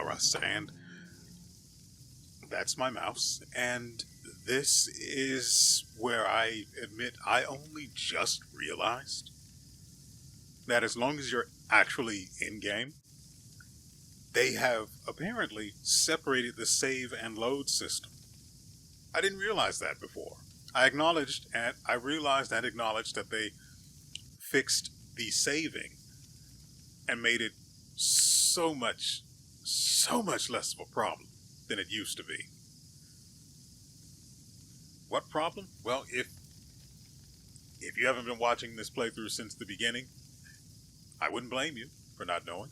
WeArEuS, and that's my mouse. And this is where I admit I only just realized that as long as you're actually in-game, they have apparently separated the save and load system. I didn't realize that before. I realized and acknowledged that they fixed the saving and made it so much less of a problem than it used to be. What problem? Well, if you haven't been watching this playthrough since the beginning, I wouldn't blame you for not knowing.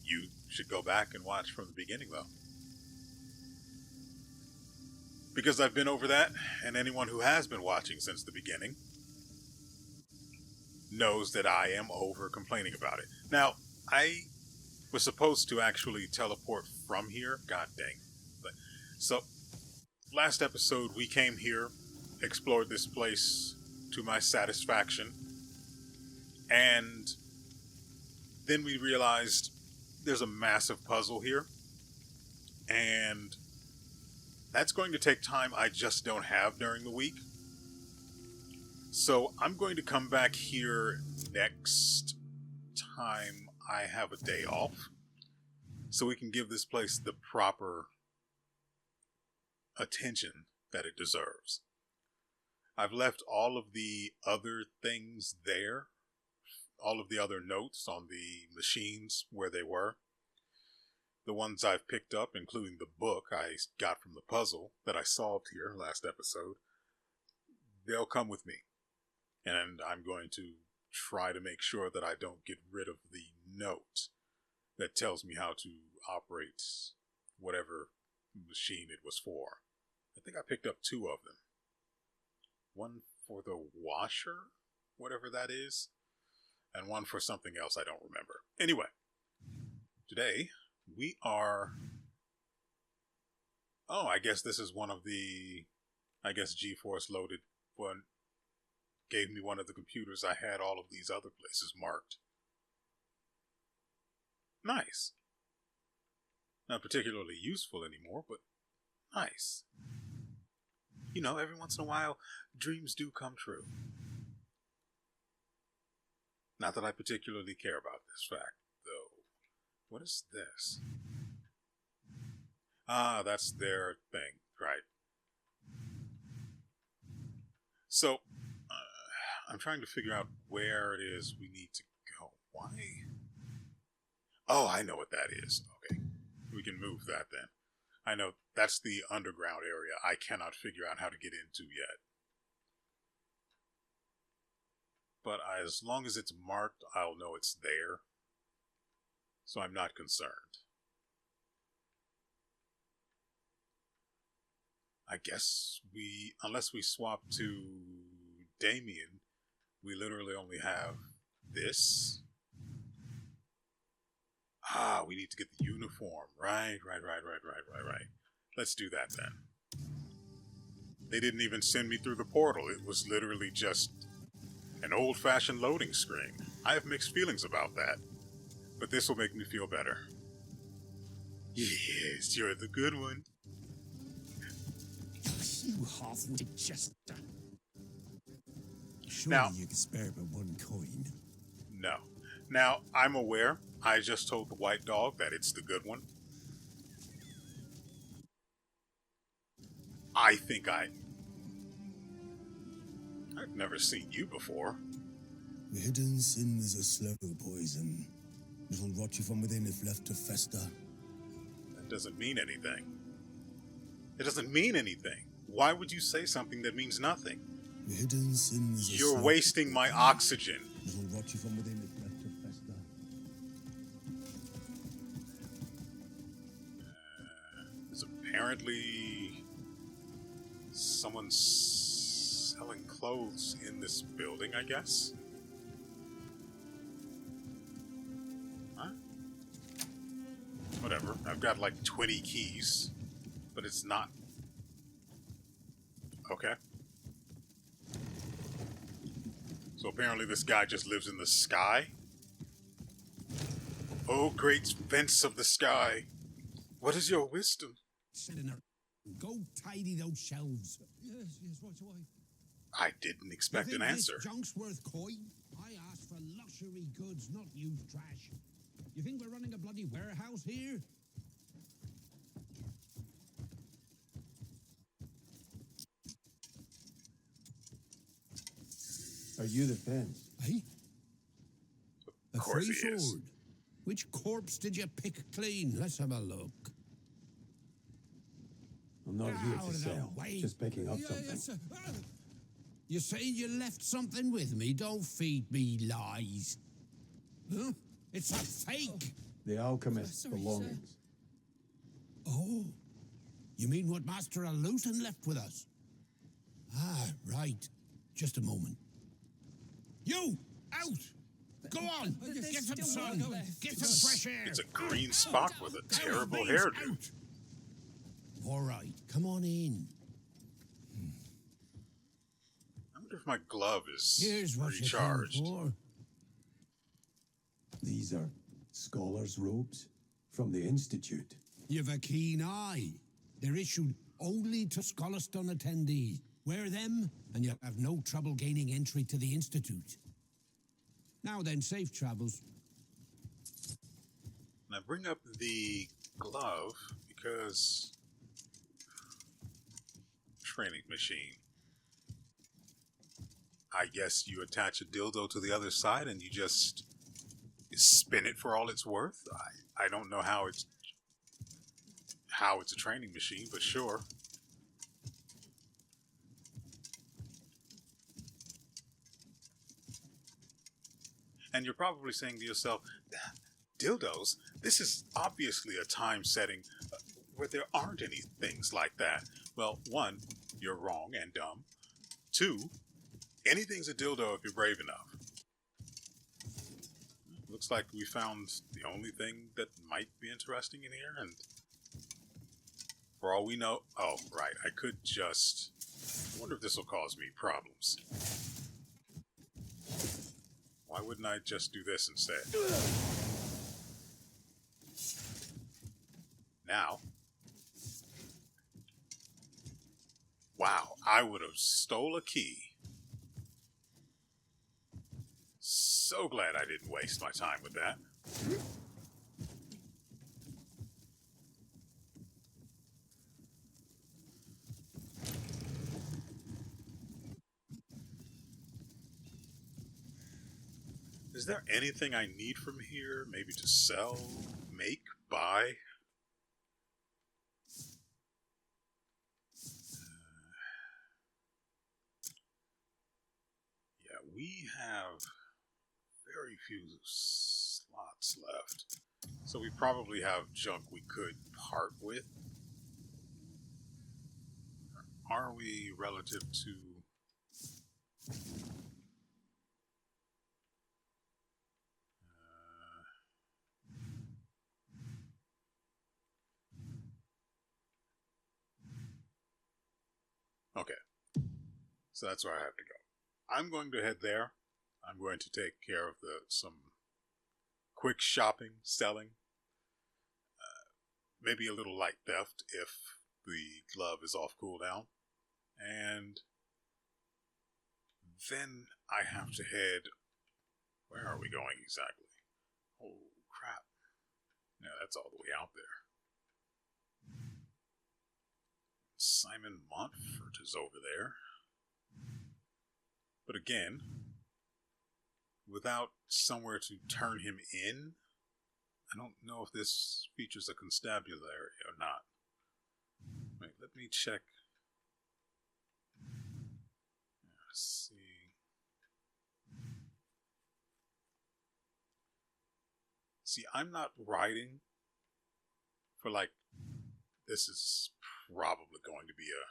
You should go back and watch from the beginning, though. Because I've been over that, and anyone who has been watching since the beginning knows that I am over complaining about it. Now, I was supposed to actually teleport from here. God dang. So, last episode, we came here, explored this place to my satisfaction, and then we realized there's a massive puzzle here, and that's going to take time I just don't have during the week. So I'm going to come back here next time I have a day off, so we can give this place the proper attention that it deserves. I've left all of the other things there, all of the other notes on the machines where they were. The ones I've picked up, including the book I got from the puzzle that I solved here last episode, they'll come with me. And I'm going to try to make sure that I don't get rid of the note that tells me how to operate whatever machine it was for. I think I picked up 2 of them. One for the washer, whatever that is, and one for something else I don't remember. Anyway, today we are... Oh, I guess this is one of the... GeForce loaded one. Gave me one of the computers I had all of these other places marked. Nice. Not particularly useful anymore, but nice. You know, every once in a while, dreams do come true. Not that I particularly care about this fact, though. What is this? Ah, that's their thing, right. So, I'm trying to figure out where it is we need to go. Why? Oh, I know what that is. Okay. We can move that then. I know that's the underground area I cannot figure out how to get into yet. But as long as it's marked, I'll know it's there. So I'm not concerned. I guess unless we swap to Damien, we literally only have this. Ah, we need to get the uniform. Right. Let's do that then. They didn't even send me through the portal. It was literally just an old-fashioned loading screen. I have mixed feelings about that, but this will make me feel better. Yes, you're the good one. You half-witted jester. Surely Now, you could spare but 1 coin. No. Now, I'm aware. I just told the white dog that it's the good one. I've never seen you before. The hidden sin is a slow poison. It'll rot you from within if left to fester. That doesn't mean anything. It doesn't mean anything. Why would you say something that means nothing? The hidden sin is a You're slow wasting my poison. oxygen. It'll rot you from within if left to fester. There's apparently someone selling clothes in this building, I guess. Huh? Whatever. I've got like 20 keys, but it's not. Okay. So apparently this guy just lives in the sky. O great fence of the sky, what is your wisdom? Go tidy those shelves. Yes, why? I didn't expect an answer. This junk's worth coin? I asked for luxury goods, not used trash. You think we're running a bloody warehouse here? Are you the fence? Eh? Of course he is. sword. Which corpse did you pick clean? Let's have a look. I'm not here Out to of the sell. way. Just picking up Yeah, something. yes, you say you left something with me? Don't feed me lies. Huh? It's a fake. The alchemist's Sorry, belongings. Oh, you mean what Master Luton left with us? Ah, right. Just a moment. You, out! Go on, get some sun, get some fresh air. It's a green spot with a terrible hairdo. Out. All right, come on in. I wonder if my glove is Here's what recharged. you came for. These are scholars' robes from the Institute. You've a keen eye. They're issued only to Scholaston attendees. Wear them, and you'll have no trouble gaining entry to the Institute. Now then, safe travels. And I bring up the glove because training machine. I guess you attach a dildo to the other side and you just spin it for all it's worth. I don't know how it's a training machine, but sure. And you're probably saying to yourself, dildos? This is obviously a time setting where there aren't any things like that. Well, one, you're wrong and dumb. Two, anything's a dildo if you're brave enough. Looks like we found the only thing that might be interesting in here, and for all we know... Oh, right, I could just... I wonder if this will cause me problems. Why wouldn't I just do this instead? Now. Wow, I would have stole a key. So glad I didn't waste my time with that. Is there anything I need from here? Maybe to sell, make, buy? Yeah, we have very few slots left. So we probably have junk we could part with. Are we relative to... Okay, so that's where I have to go. I'm going to head there. I'm going to take care of some quick shopping, selling, maybe a little light theft if the glove is off cooldown, and then I have to head... Where are we going exactly? Oh, crap. Yeah, that's all the way out there. Simon Montfort is over there. But again, without somewhere to turn him in, I don't know if this features a constabulary or not. Wait, let me check. Let's see. See, I'm not writing for like, this is probably going to be a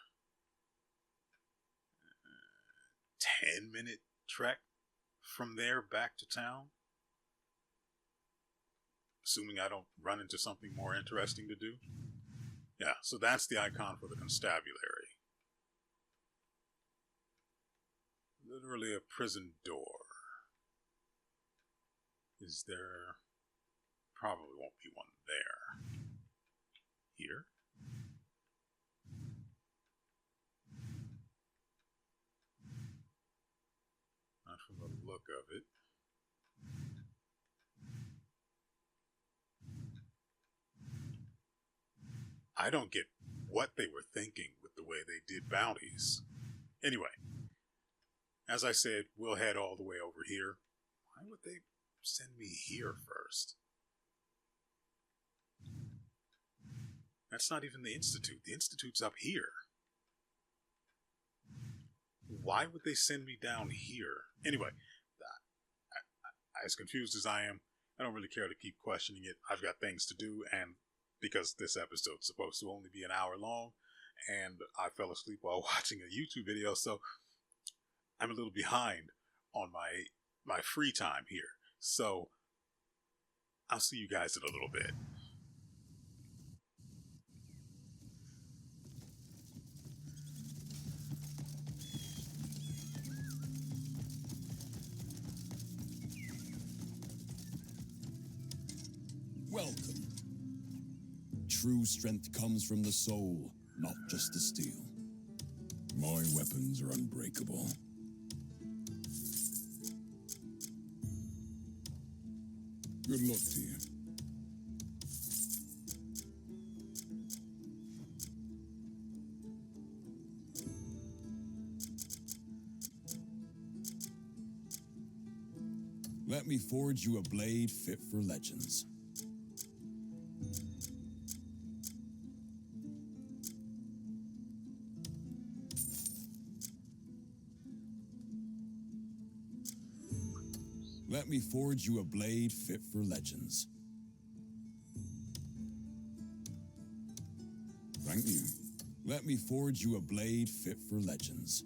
10-minute trek from there back to town. Assuming I don't run into something more interesting to do. Yeah, so that's the icon for the constabulary. Literally a prison door. Is there probably won't be one there. Here. Not from the look of it. I don't get what they were thinking with the way they did bounties. Anyway, as I said, we'll head all the way over here. Why would they send me here first? That's not even the Institute. The Institute's up here. Why would they send me down here? Anyway, as confused as I am, I don't really care to keep questioning it. I've got things to do, and because this episode's supposed to only be an hour long, and I fell asleep while watching a YouTube video, so I'm a little behind on my free time here. So I'll see you guys in a little bit. Welcome. True strength comes from the soul, not just the steel. My weapons are unbreakable. Good luck to you. Let me forge you a blade fit for legends. Let me forge you a blade fit for legends. Thank you. Let me forge you a blade fit for legends.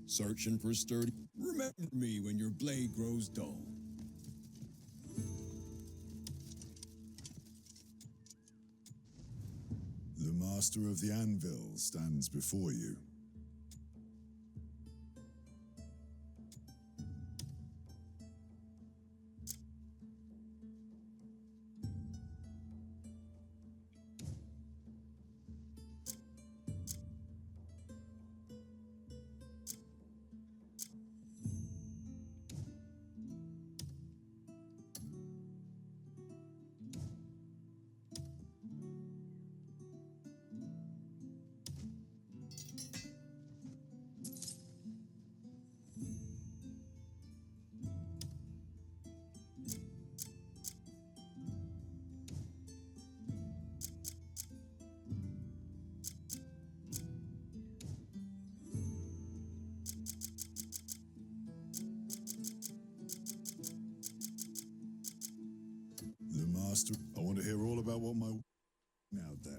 Searching for sturdy. Remember me when your blade grows dull. The master of the anvil stands before you. Master. I want to hear all about what my out there.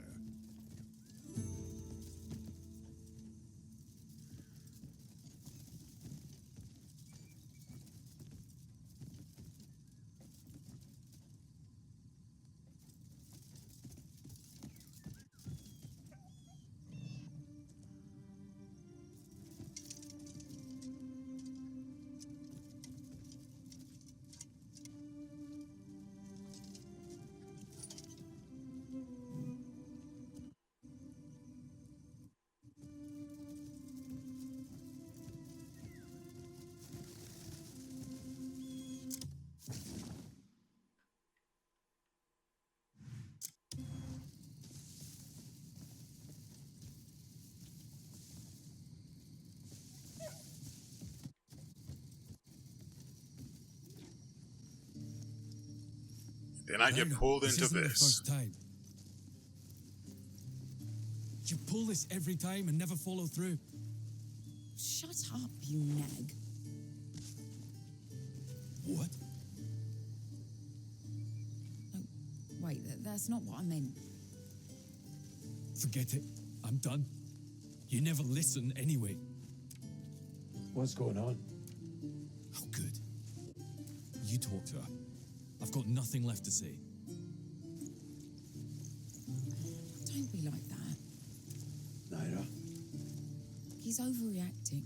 Then I get pulled into isn't the this. first time. You pull this every time and never follow through. Shut up, you nag. What? Oh, wait, that's not what I meant. Forget it. I'm done. You never listen anyway. What's going on? Oh, good. You talk to her. I've got nothing left to say. Don't be like that. Naira? He's overreacting.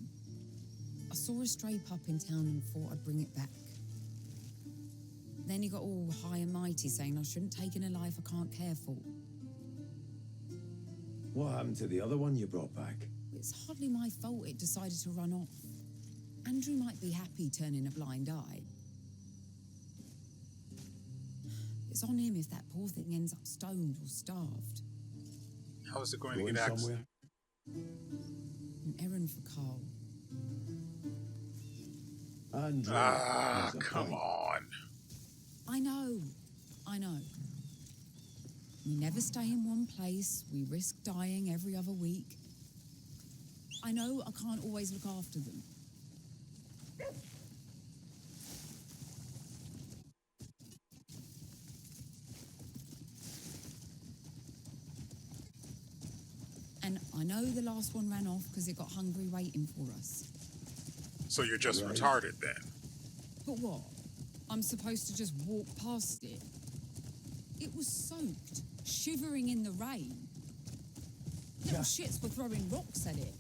I saw a stray pup in town and thought I'd bring it back. Then he got all high and mighty saying I shouldn't take in a life I can't care for. What happened to the other one you brought back? It's hardly my fault it decided to run off. Andrew might be happy turning a blind eye. It's on him if that poor thing ends up stoned or starved. How is it going to Going get access? somewhere? An errand for Carl. Andrew. Ah, has a come point. on. I know. We never stay in one place. We risk dying every other week. I know I can't always look after them. And I know the last one ran off because it got hungry waiting for us. So you're just Right. retarded then? But what? I'm supposed to just walk past it? It was soaked, shivering in the rain. Little shits were throwing rocks at it.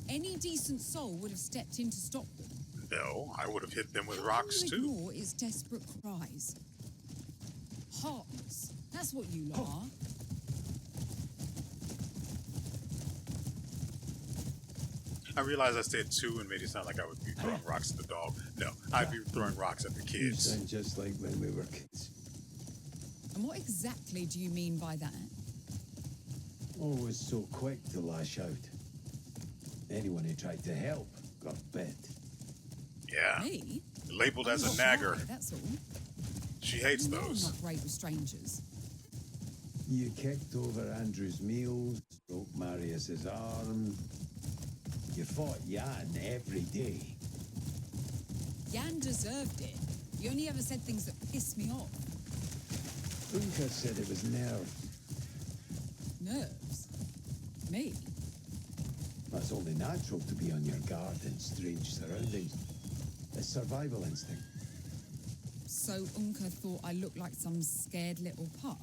Any decent soul would have stepped in to stop them. No, I would have hit them with How rocks can you too. ignore its desperate cries? Heartless. That's what you lot are. I realized I said two and made it sound like I would be throwing rocks at the dog. No, I'd be throwing rocks at the You kids. sound just like when we were kids. And what exactly do you mean by that? Always so quick to lash out. Anyone who tried to help got bit. Yeah, Me? labeled as I'm a not nagger. shy, that's all. She hates You know I'm those. not great with strangers. You kicked over Andrew's meals, broke Marius's arm. You fought Jan every day. Jan deserved it. You only ever said things that pissed me off. Unka said it was nerve. Nerves. Me? That's only natural to be on your guard in strange surroundings. A survival instinct. So Unka thought I looked like some scared little pup.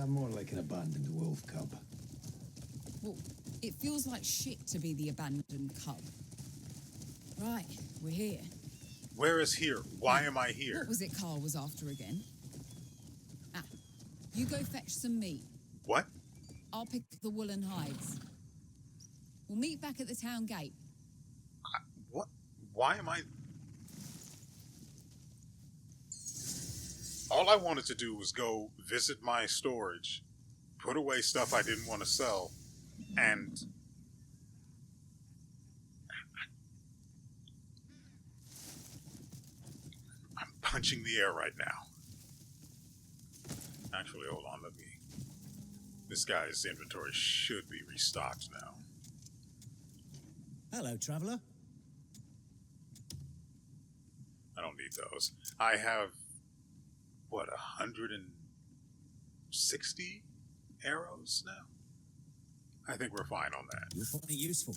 More like an abandoned wolf cub. Well, it feels like shit to be the abandoned cub. Right, we're here. Where is here? Why am I here? What was it Carl was after again? Ah, you go fetch some meat. What? I'll pick the woolen hides. We'll meet back at the town gate. What? Why am I... All I wanted to do was go visit my storage, put away stuff I didn't want to sell, and... I'm punching the air right now. Actually, hold on, let me... This guy's inventory should be restocked now. Hello, traveller. I don't need those. I have what, 160 arrows now? I think we're fine on that. You'll find it useful.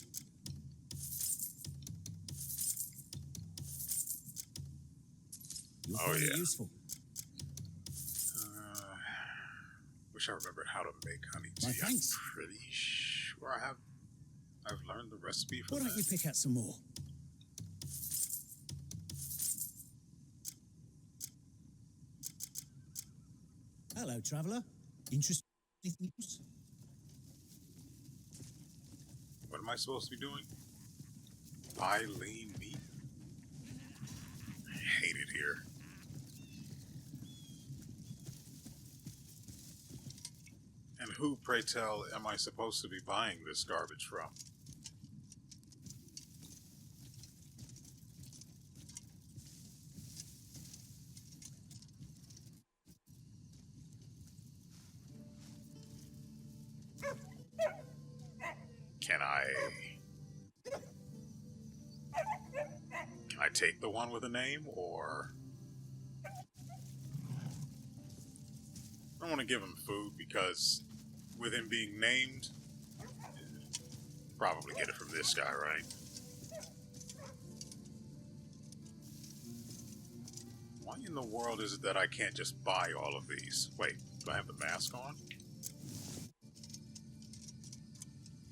You'll Oh, find yeah. it useful. Wish I remembered how to make honey tea. My thanks. I'm pretty sure I've learned the recipe for Why that. don't you pick out some more? Hello, traveller. Interesting news? What am I supposed to be doing? Buy lean meat? I hate it here. And who, pray tell, am I supposed to be buying this garbage from? Can I take the one with a name, or I don't want to give him food because with him being named, probably get it from this guy, right? Why in the world is it that I can't just buy all of these? Wait, do I have the mask on?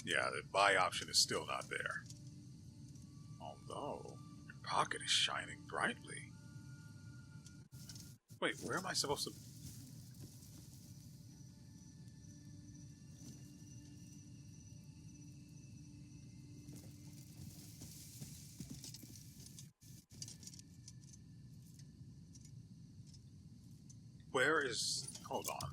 Yeah, the buy option is still not there. Although, your pocket is shining brightly. Wait, where am I supposed to... Where is... Hold on.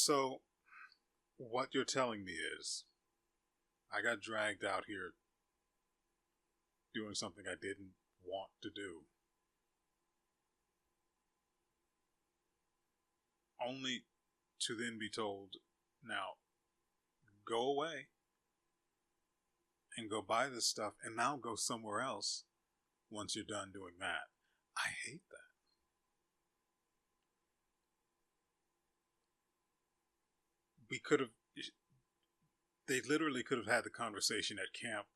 So, what you're telling me is, I got dragged out here doing something I didn't want to do. Only to then be told, now, go away and go buy this stuff and now go somewhere else once you're done doing that. I hate that. We could have, they literally could have had the conversation at camp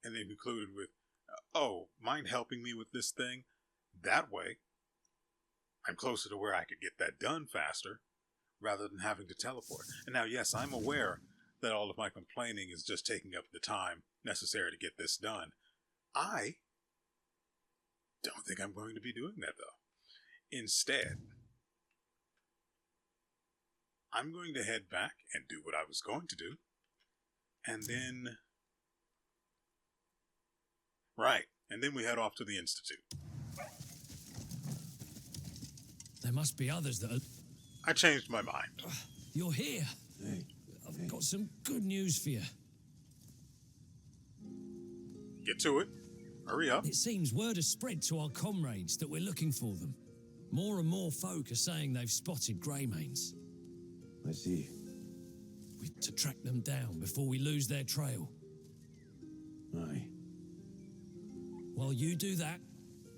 and then concluded with, oh, mind helping me with this thing? That way, I'm closer to where I could get that done faster rather than having to teleport. And now, yes, I'm aware that all of my complaining is just taking up the time necessary to get this done. I don't think I'm going to be doing that, though. Instead, I'm going to head back and do what I was going to do. And then... Right. And then we head off to the Institute. There must be others that are... I changed my mind. You're here. Hey, I've got some good news for you. Get to it. Hurry up. It seems word has spread to our comrades that we're looking for them. More and more folk are saying they've spotted Greymanes. I see. We're to track them down before we lose their trail. Aye. While you do that,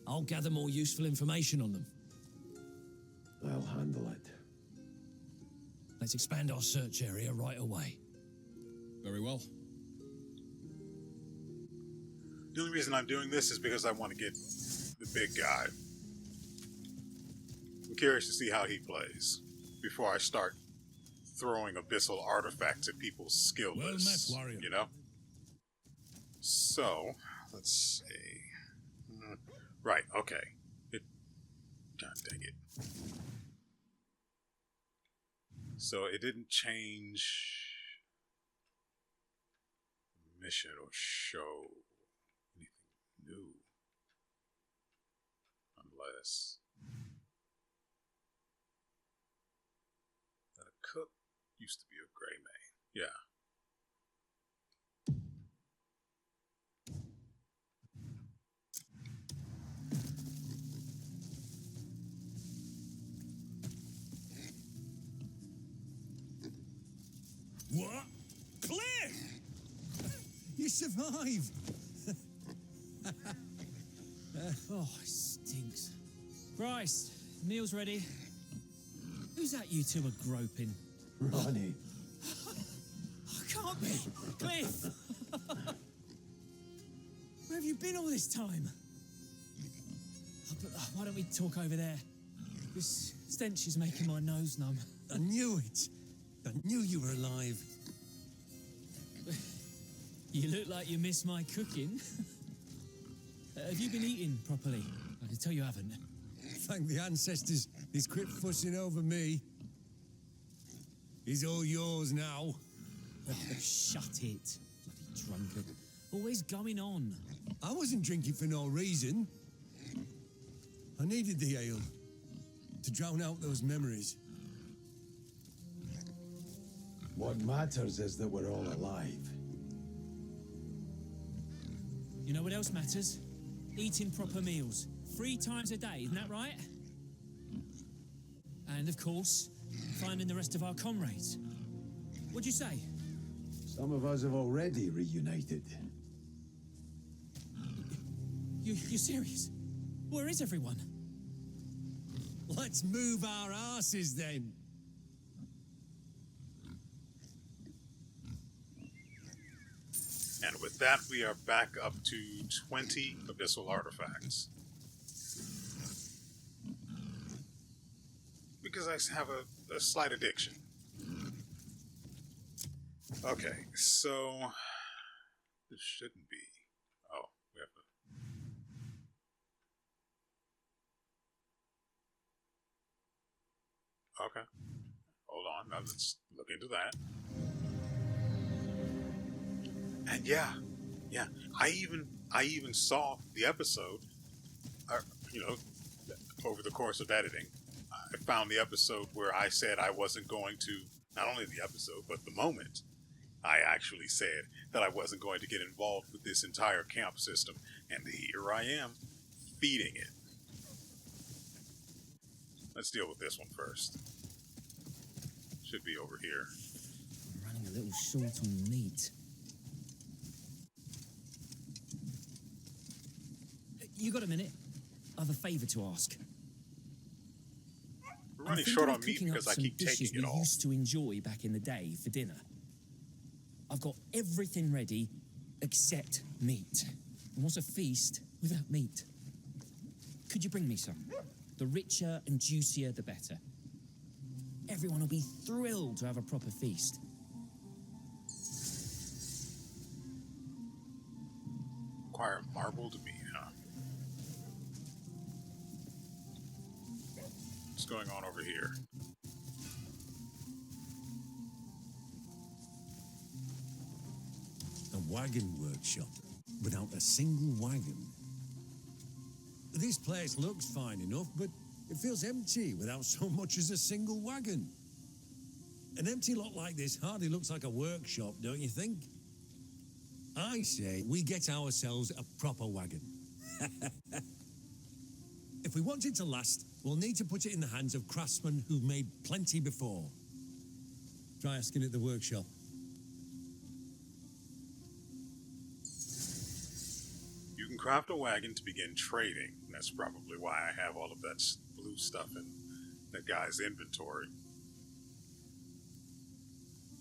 I'll gather more useful information on them. I'll handle it. Let's expand our search area right away. Very well. The only reason I'm doing this is because I want to get the big guy. I'm curious to see how he plays before I start throwing abyssal artifacts at people's skill Well lists. met, warrior. You know? So, let's see. Right, okay. God dang it. So it didn't change mission or show anything new. Unless... cook used to be a Greymane. Yeah. What? Kliff! You survived! Oh, it stinks. Christ, meal's ready. Who's that you two are groping? Ronnie. I can't be. Kliff! Where have you been all this time? Why don't we talk over there? This stench is making my nose numb. I knew it. I knew you were alive. You look like you miss my cooking. Have you been eating properly? I can tell you haven't. Thank the ancestors. He's quit fussing over me. He's all yours now. Oh, shut it. Bloody drunkard. Always going on. I wasn't drinking for no reason. I needed the ale to drown out those memories. What matters is that we're all alive. You know what else matters? Eating proper meals. 3 times a day, isn't that right? And of course, finding the rest of our comrades. What'd you say? Some of us have already reunited. You're serious? Where is everyone? Let's move our arses then. And with that, we are back up to 20 abyssal artifacts. Because I have a slight addiction. Okay, so this shouldn't be. Oh, we have to. Okay, hold on. Now let's look into that. And yeah, I even saw the episode. Over the course of editing, I found the episode where I said I wasn't going to. Not only the episode, but the moment. I actually said that I wasn't going to get involved with this entire camp system, and here I am, feeding it. Let's deal with this one first. Should be over here. I'm running a little short on meat. You got a minute? I have a favour to ask. We're running short on meat because I keep dishes taking it we all. used to enjoy back in the day for dinner. I've got everything ready except meat. And what's a feast without meat? Could you bring me some? The richer and juicier, the better. Everyone will be thrilled to have a proper feast. Require marbled meat, huh? What's going on over here? A wagon workshop without a single wagon. This place looks fine enough, but it feels empty without so much as a single wagon. An empty lot like this hardly looks like a workshop, don't you think? I say we get ourselves a proper wagon. If we want it to last, we'll need to put it in the hands of craftsmen who've made plenty before. Try asking at the workshop. You can craft a wagon to begin trading. That's probably why I have all of that blue stuff in that guy's inventory.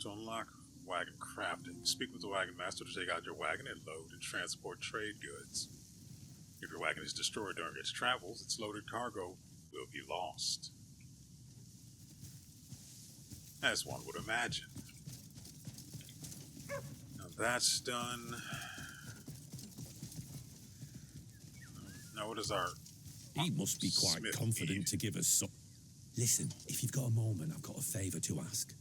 To unlock wagon crafting, speak with the wagon master to take out your wagon and load and transport trade goods. If your wagon is destroyed during its travels, its loaded cargo will be lost. As one would imagine. Now that's done. Now what is our... He must be quite Smith confident need? to give us some. Listen, if you've got a moment, I've got a favour to ask.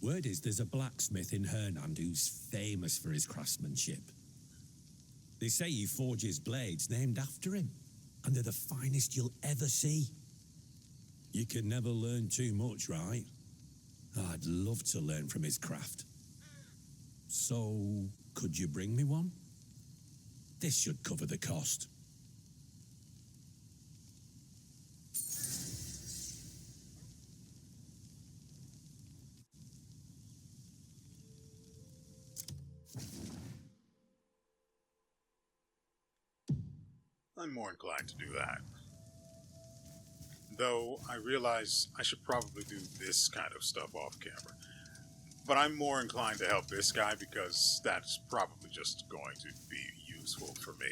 Word is there's a blacksmith in Hernand who's famous for his craftsmanship. They say he forges blades named after him, and they're the finest you'll ever see. You can never learn too much, right? I'd love to learn from his craft. So, could you bring me one? This should cover the cost. I'm more inclined to do that. Though I realize I should probably do this kind of stuff off camera. But I'm more inclined to help this guy because that's probably just going to be useful for me.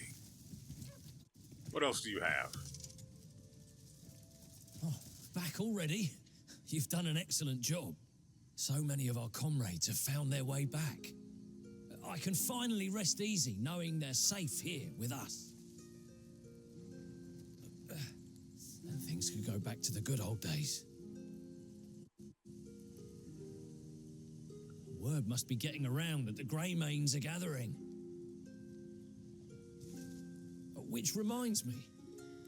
What else do you have? Oh, back already? You've done an excellent job. So many of our comrades have found their way back. I can finally rest easy knowing they're safe here with us. And things could go back to the good old days. Word must be getting around that the Greymanes are gathering. Which reminds me,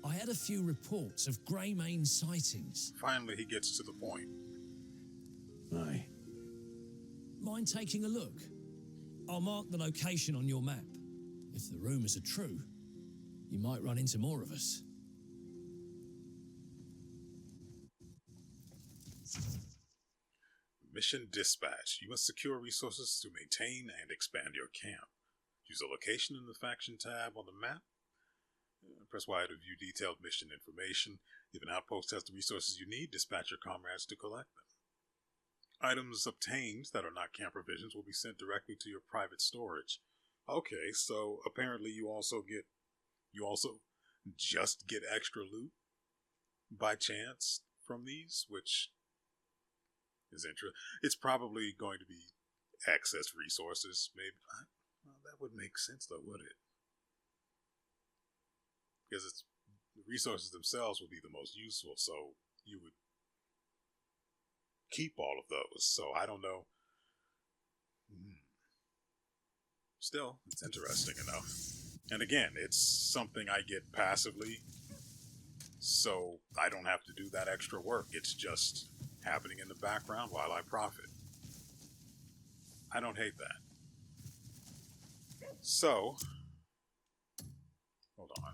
I had a few reports of Greymane sightings. Finally, he gets to the point. Aye. Mind taking a look? I'll mark the location on your map. If the rumours are true, you might run into more of us. Mission dispatch. You must secure resources to maintain and expand your camp. Use a location in the faction tab on the map. Press Y to view detailed mission information. If an outpost has the resources you need, dispatch your comrades to collect them. Items obtained that are not camp provisions will be sent directly to your private storage. Okay, so apparently you also just get extra loot by chance from these, which is interesting. It's probably going to be excess resources. Maybe well, that would make sense, though, would it? Because the resources themselves would be the most useful, so you would keep all of those. So I don't know. Still, it's interesting enough. And again, it's something I get passively, so I don't have to do that extra work. It's just happening in the background while I profit. I don't hate that. So, hold on.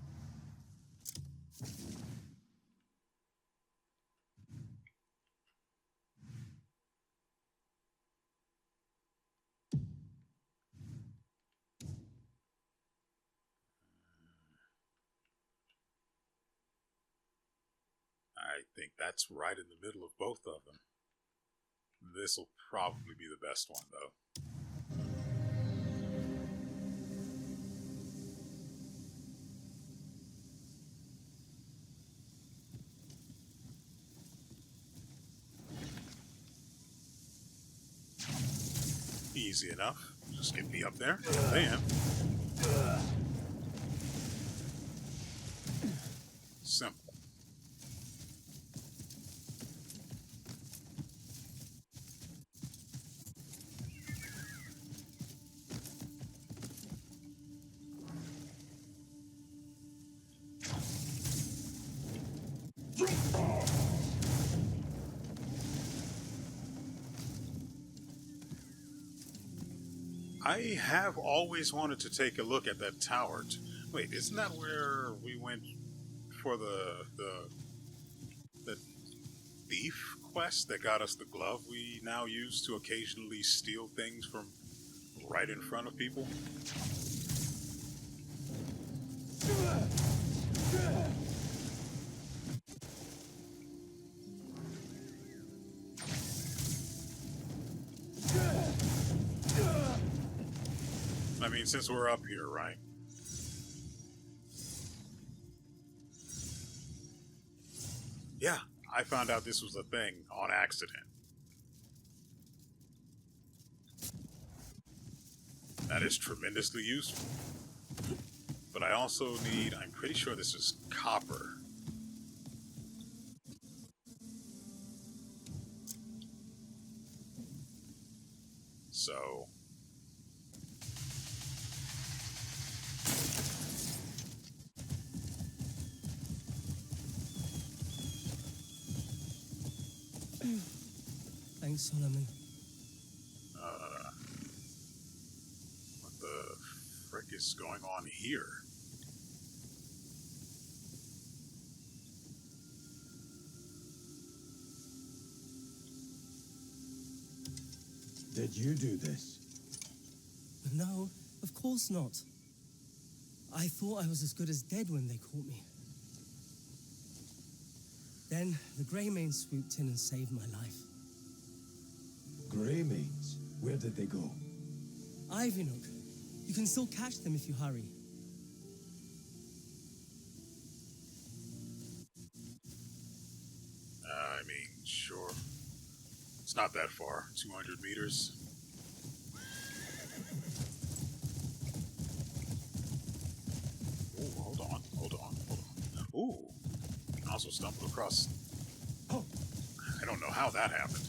I think that's right in the middle of both of them. This will probably be the best one, though. Easy enough. Just get me up there. Then. Simple. I have always wanted to take a look at that tower. Wait, isn't that where we went for the thief quest that got us the glove we now use to occasionally steal things from right in front of people? I mean, since we're up here, right? Yeah, I found out this was a thing on accident. That is tremendously useful. But I also need, I'm pretty sure this is copper. So... Thanks, Solomon. is going on here? Did you do this? No, of course not. I thought I was as good as dead when they caught me. Then the Greymane swooped in and saved my life. Greymanes? Where did they go? Ivy Nook. You can still catch them if you hurry. I mean, sure. It's not that far. 200 meters. Ooh, hold on. Ooh. I also stumbled across... Oh, I don't know how that happened.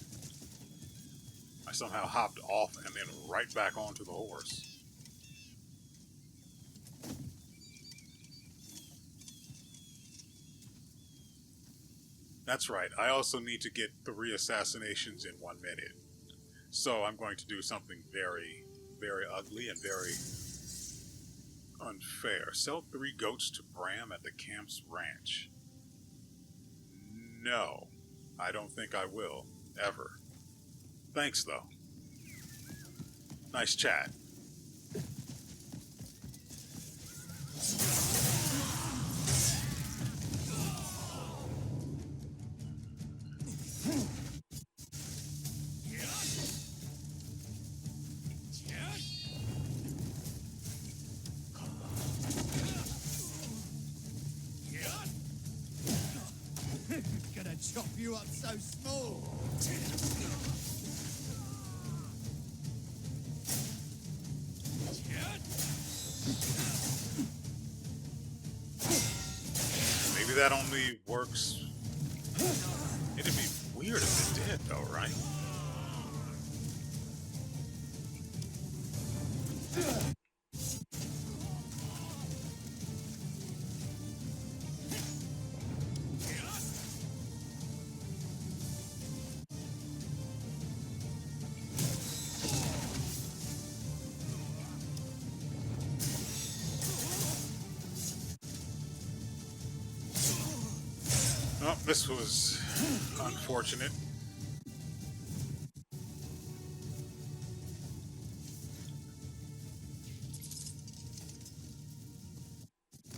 I somehow hopped off and then right back onto the horse. That's right. I also need to get 3 assassinations in 1 minute. So I'm going to do something very, very ugly and very unfair. Sell 3 goats to Bram at the camp's ranch. No, I don't think I will, ever. Thanks, though. Nice chat. Gonna chop you up so small. Maybe that only works. It'd be weird if it did, though, right? Oh, this was unfortunate.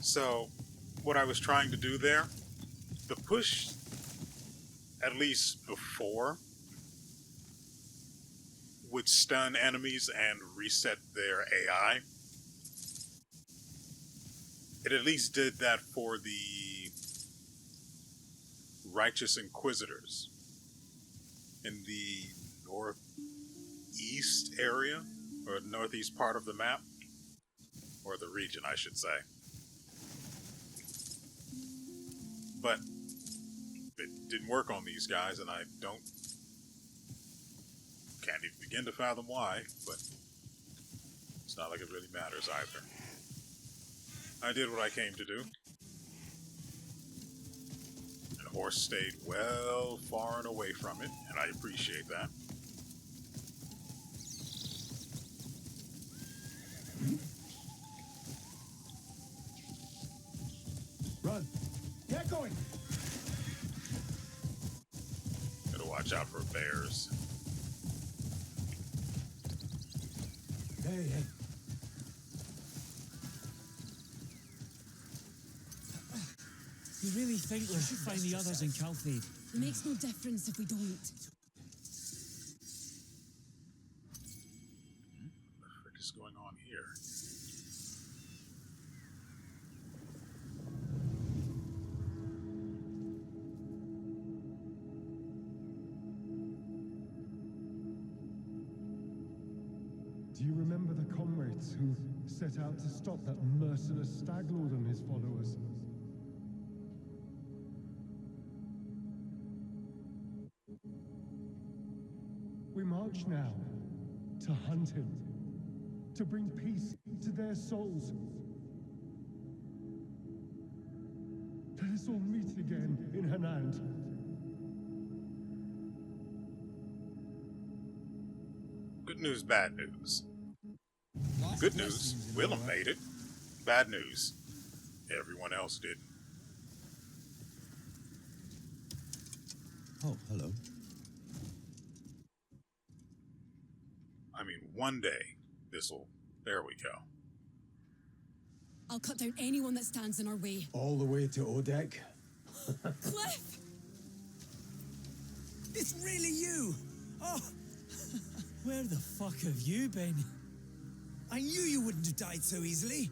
So, what I was trying to do there, the push, at least before, would stun enemies and reset their AI. It at least did that for the Righteous Inquisitors in the northeast area, or northeast part of the map, or the region, I should say. But it didn't work on these guys, and I can't even begin to fathom why, but it's not like it really matters either. I did what I came to do. And the horse stayed well far and away from it, and I appreciate that. Run! Get going! Gotta watch out for bears. Hey. You really think we should find the others in Calfade? It makes no difference if we don't. What the frick is going on here? Do you remember the comrades who set out to stop that merciless stag lord and his followers? We march now to hunt him, to bring peace to their souls. Let us all meet again in Hanand. Good news, bad news. Good news, Willem made it. Bad news, everyone else didn't. Oh, hello. I mean, one day, this'll... There we go. I'll cut down anyone that stands in our way. All the way to Odek? Kliff! It's really you! Oh! Where the fuck have you been? I knew you wouldn't have died so easily.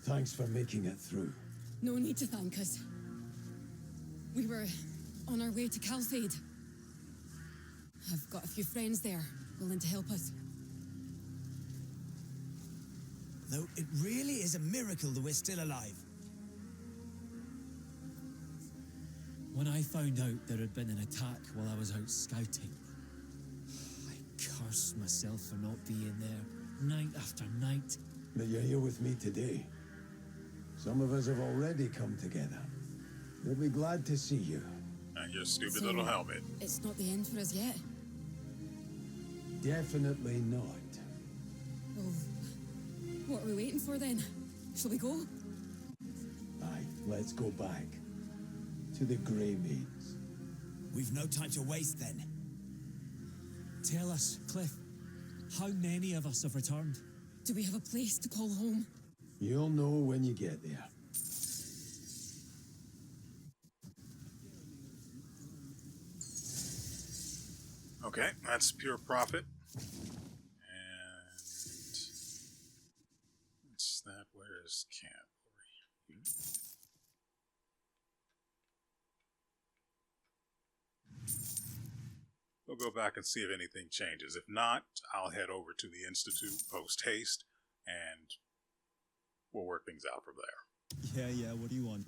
Thanks for making it through. No need to thank us. We were on our way to Calfade. I've got a few friends there, willing to help us. Though it really is a miracle that we're still alive. When I found out there had been an attack while I was out scouting, I cursed myself for not being there night after night. But you're here with me today. Some of us have already come together. We'll be glad to see you. And your stupid So, little helmet. It's not the end for us yet. Definitely not. Well, what are we waiting for then? Shall we go? Aye, let's go back. To the Greymane. We've no time to waste then. Tell us, Kliff, how many of us have returned? Do we have a place to call home? You'll know when you get there. Okay, that's pure profit. And what's that? Where is cavalry? We'll go back and see if anything changes. If not, I'll head over to the Institute post haste and we'll work things out from there. Yeah, what do you want?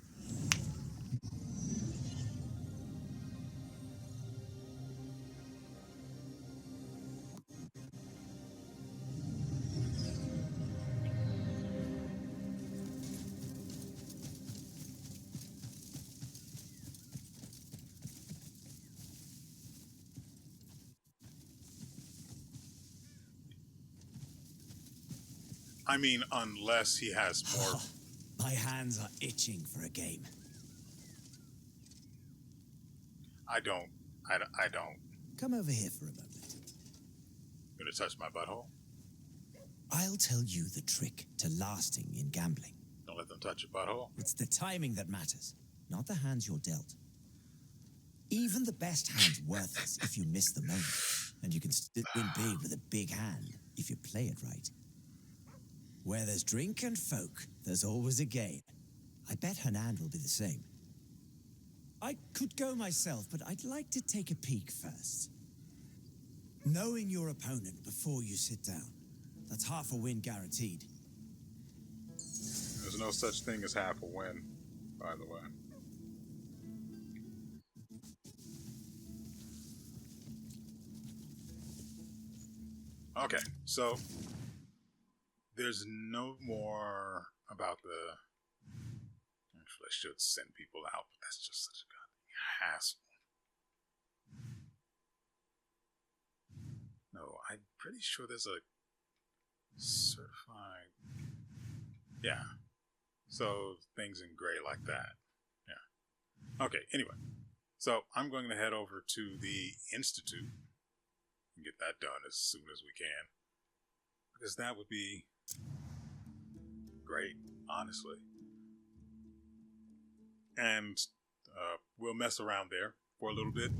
I mean, unless he has more... My hands are itching for a game. I don't. Come over here for a moment. Gonna touch my butthole? I'll tell you the trick to lasting in gambling. Don't let them touch your butthole? It's the timing that matters, not the hands you're dealt. Even the best hand's worthless if you miss the moment, and you can still win big with a big hand if you play it right. Where there's drink and folk, there's always a game. I bet Hernand will be the same. I could go myself, but I'd like to take a peek first. Knowing your opponent before you sit down, that's half a win guaranteed. There's no such thing as half a win, by the way. Okay, so there's no more about the... Actually, I should send people out, but that's just such a goddamn hassle. No, I'm pretty sure there's a certified... Yeah. So, things in gray like that. Yeah. Okay, anyway. So, I'm going to head over to the Institute and get that done as soon as we can. Because that would be great, honestly. And we'll mess around there for a little bit.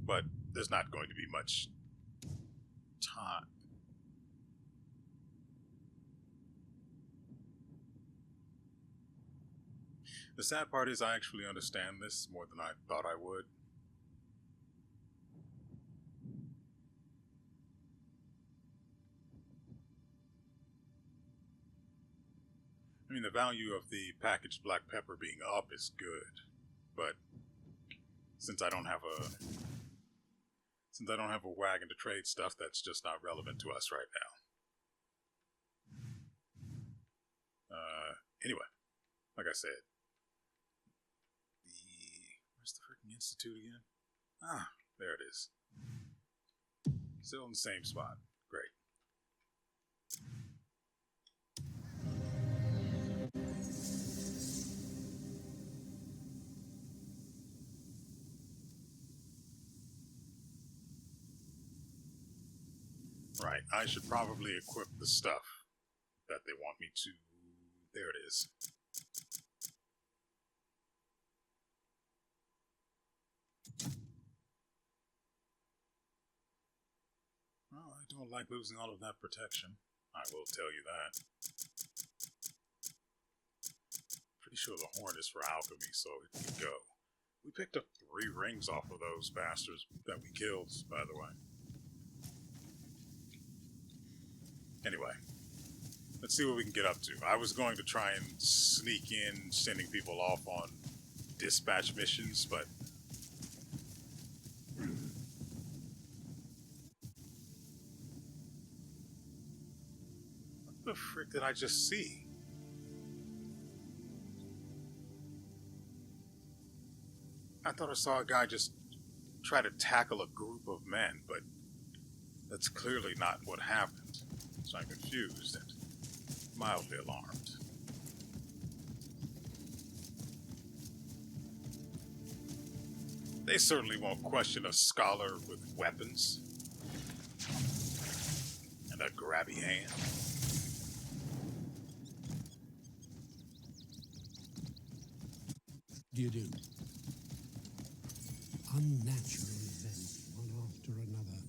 But there's not going to be much time. The sad part is I actually understand this more than I thought I would. I mean, the value of the packaged black pepper being up is good, but since I don't have a wagon to trade stuff, that's just not relevant to us right now. Anyway, like I said, where's the freaking Institute again? Ah, there it is. Still in the same spot. Great. Right, I should probably equip the stuff that they want me to. There it is. Well, I don't like losing all of that protection. I will tell you that. Pretty sure the horn is for alchemy, so it can go. We picked up 3 rings off of those bastards that we killed, by the way. Anyway, let's see what we can get up to. I was going to try and sneak in, sending people off on dispatch missions, but what the frick did I just see? I thought I saw a guy just try to tackle a group of men, but that's clearly not what happened. So I'm confused and mildly alarmed. They certainly won't question a scholar with weapons and a grabby hand. Do you do? Unnatural events, one after another.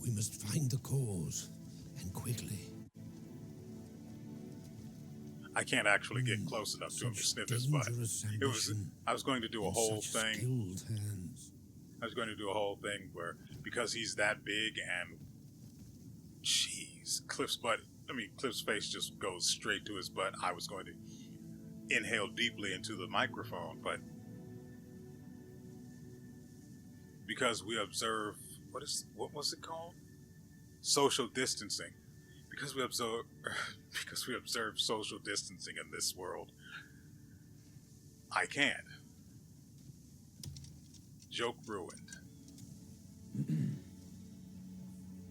We must find the cause, and quickly. I can't actually get close enough to him to sniff his butt. I was going to do a whole thing. I was going to do a whole thing where, because he's that big and, jeez, Kliff's face just goes straight to his butt. I was going to inhale deeply into the microphone, but because we observe, what was it called? Social distancing. Because we observe social distancing in this world, I can't. Joke ruined.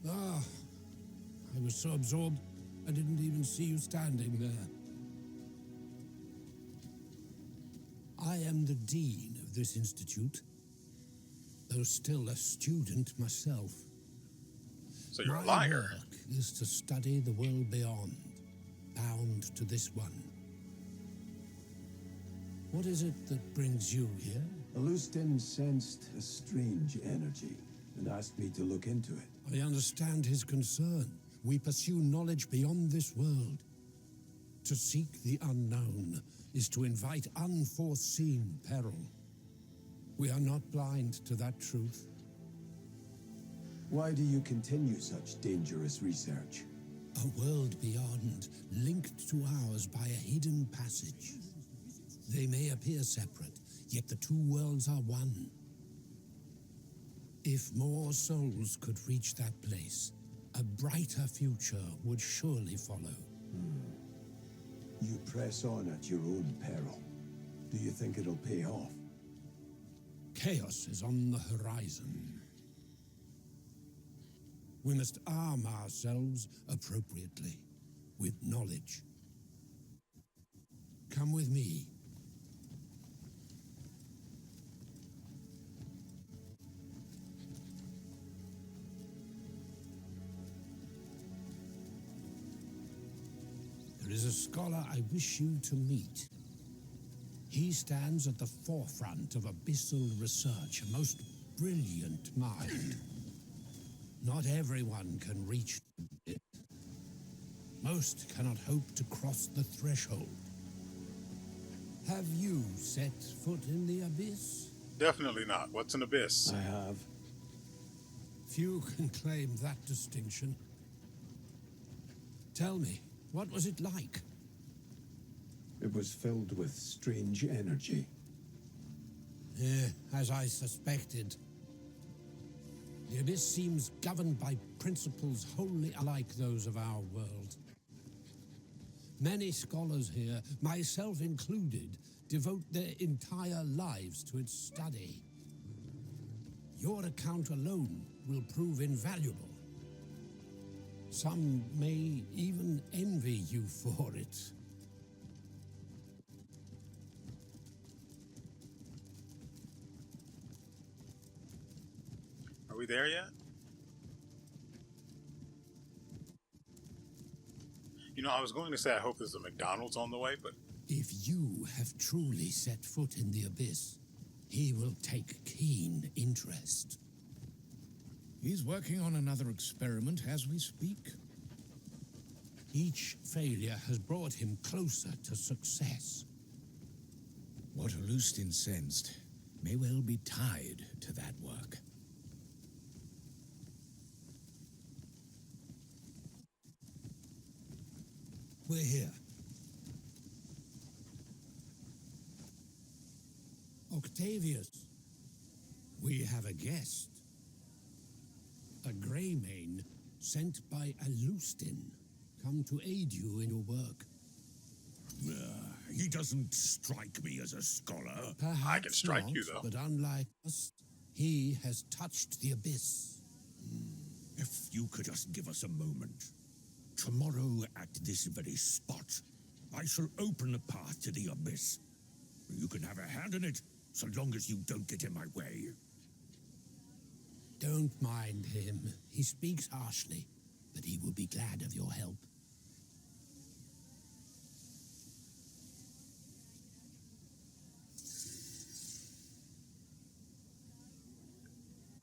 I was so absorbed, I didn't even see you standing there. I am the dean of this institute, though still a student myself. So you're a liar. My work is to study the world beyond, bound to this one. What is it that brings you here? Alustin sensed a strange energy and asked me to look into it. I understand his concern. We pursue knowledge beyond this world. To seek the unknown is to invite unforeseen peril. We are not blind to that truth. Why do you continue such dangerous research? A world beyond, linked to ours by a hidden passage. They may appear separate, yet the two worlds are one. If more souls could reach that place, a brighter future would surely follow. You press on at your own peril. Do you think it'll pay off? Chaos is on the horizon. We must arm ourselves appropriately, with knowledge. Come with me. There is a scholar I wish you to meet. He stands at the forefront of abyssal research, a most brilliant mind. Not everyone can reach it. Most cannot hope to cross the threshold. Have you set foot in the abyss? Definitely not. What's an abyss? I have. Few can claim that distinction. Tell me, what was it like? It was filled with strange energy. As I suspected. The abyss seems governed by principles wholly unlike those of our world. Many scholars here, myself included, devote their entire lives to its study. Your account alone will prove invaluable. Some may even envy you for it. Are we there yet? You know, I was going to say I hope there's a McDonald's on the way, but... If you have truly set foot in the abyss, he will take keen interest. He's working on another experiment as we speak. Each failure has brought him closer to success. What Alustin sensed may well be tied to that work. We're here. Octavius, we have a guest. A Greymane sent by Alustin, come to aid you in your work. He doesn't strike me as a scholar. Perhaps I can strike not, you, though. But unlike us, he has touched the abyss. If you could just give us a moment. Tomorrow, at this very spot, I shall open a path to the abyss. You can have a hand in it, so long as you don't get in my way. Don't mind him. He speaks harshly, but he will be glad of your help.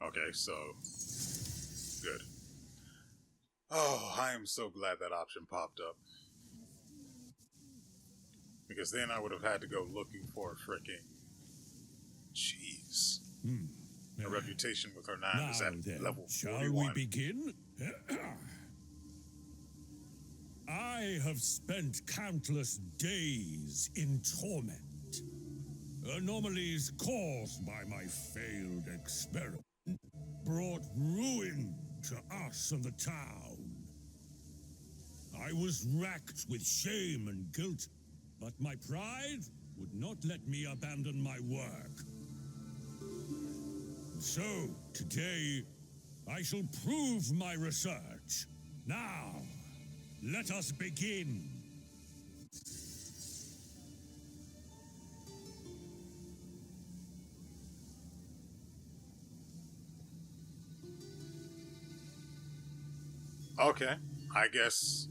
Okay, so... Good. Oh, I am so glad that option popped up. Because then I would have had to go looking for a freaking... Jeez. A reputation with her 9 is at then, level 41. shall we begin? I have spent countless days in torment. Anomalies caused by my failed experiment brought ruin to us and the town. I was racked with shame and guilt, but my pride would not let me abandon my work. So, today, I shall prove my research. Now, let us begin. Okay, I guess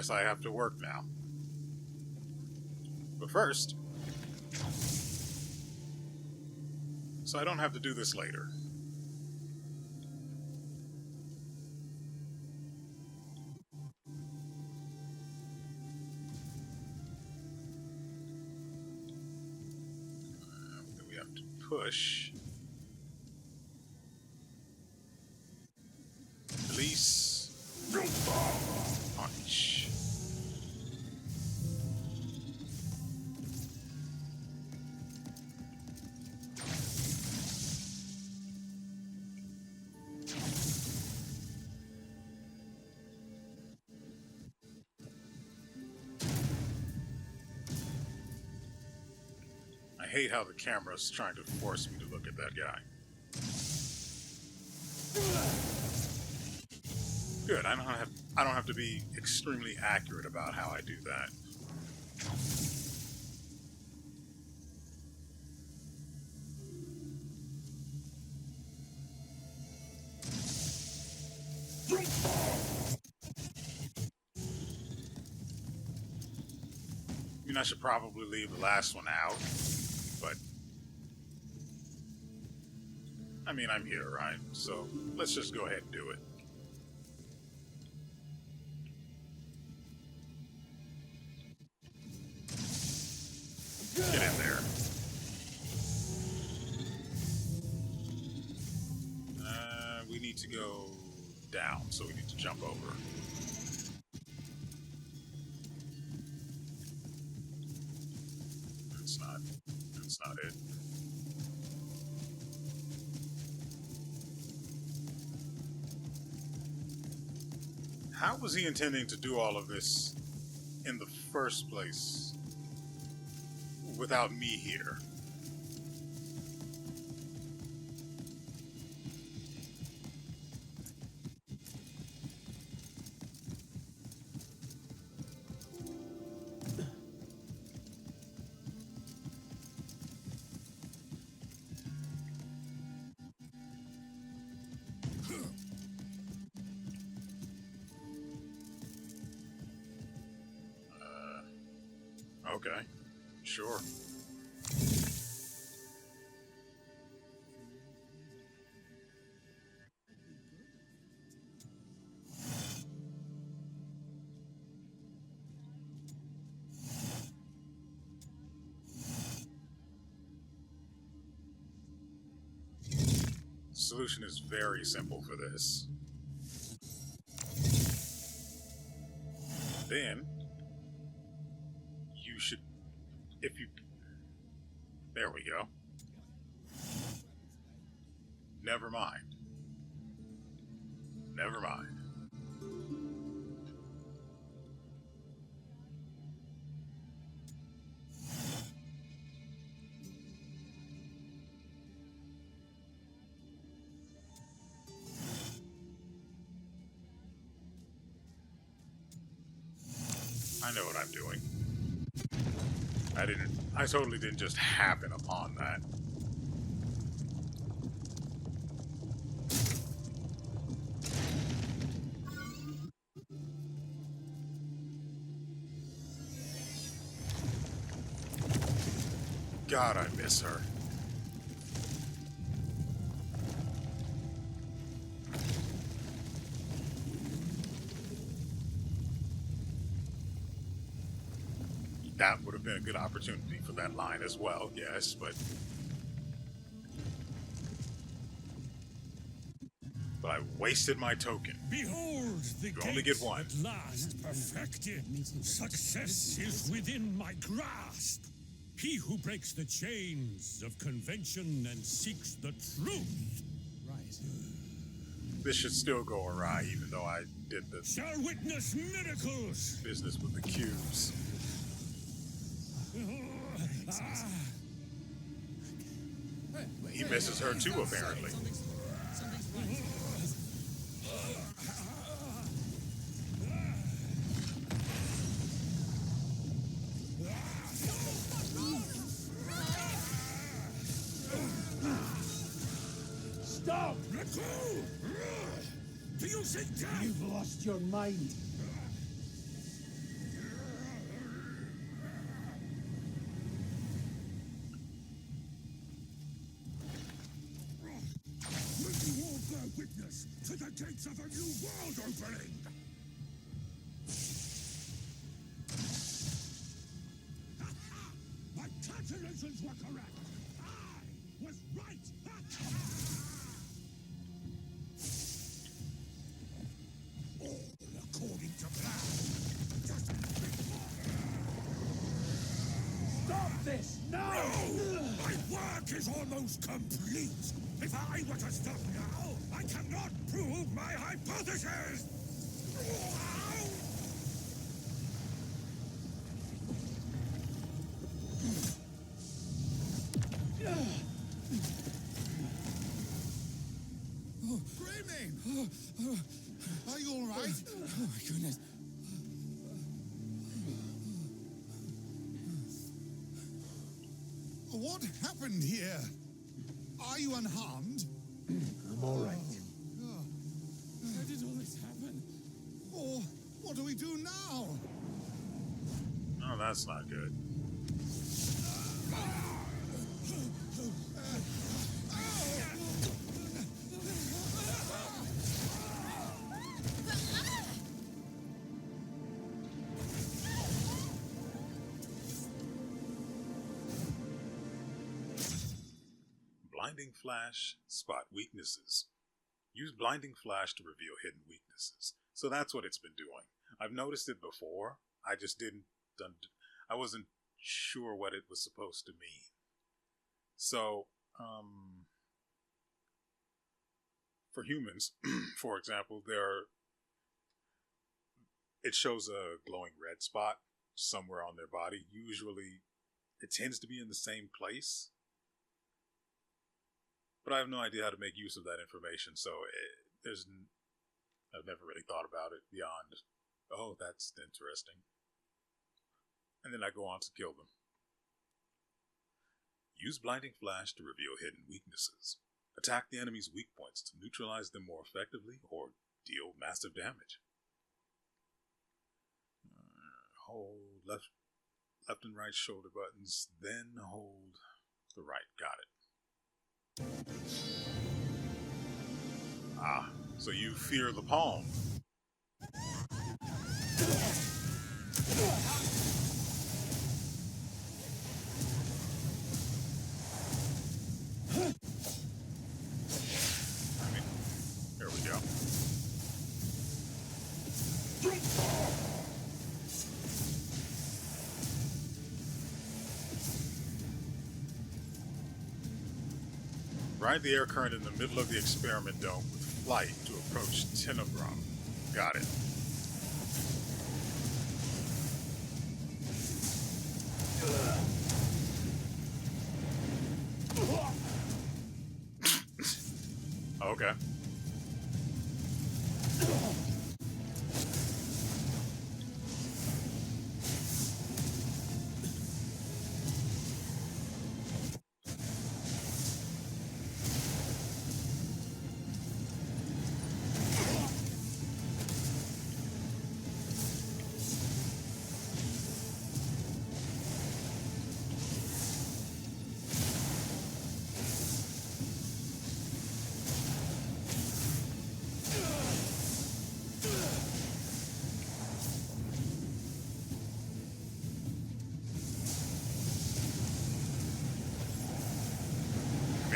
I have to work now. But first, so I don't have to do this later. Then we have to push. Release. Punish. I hate how the camera's trying to force me to look at that guy. Good, I don't have to be extremely accurate about how I do that. I mean, I should probably leave the last one out, but I mean, I'm here, right? So let's just go ahead and do it. Get in there. We need to go down, so we need to jump over. That's not it. How was he intending to do all of this in the first place without me here? Okay. Sure. Solution is very simple for this. Then you should, if you, there we go. Never mind. Never mind. I know what I'm doing. I totally didn't just happen upon that. God, I miss her. That would have been a good opportunity for that line as well, yes, but I wasted my token. Behold, the you only get one. At last perfected. Success is within my grasp. He who breaks the chains of convention and seeks the truth. Right. This should still go awry, even though I did the Shall witness miracles. business with the cubes. He misses her too, apparently. Stop! Let go! Do you think that? You've lost your mind. Will you all bear witness to the gates of a new world opening? My calculations were correct. I was right. All according to plan. Stop this now! No! My work is almost complete. If I were to stop now, I cannot prove my hypothesis. Greymane! Are you all right? Oh my goodness. What happened here? Are you unharmed? I'm all right. How did all this happen? Oh, what do we do now? Oh, that's not good. Blinding Flash, spot weaknesses. Use Blinding Flash to reveal hidden weaknesses. So that's what it's been doing. I've noticed it before. I just I wasn't sure what it was supposed to mean. So, for humans, for example, it shows a glowing red spot somewhere on their body. Usually, it tends to be in the same place. But I have no idea how to make use of that information, so I've never really thought about it beyond, oh, that's interesting. And then I go on to kill them. Use Blinding Flash to reveal hidden weaknesses. Attack the enemy's weak points to neutralize them more effectively or deal massive damage. Hold left Left and right shoulder buttons, then hold the right. Got it. Ah, so you fear the palm. Here we go. Ride the air current in the middle of the experiment dome with flight to approach Tenebrum. Got it. Okay.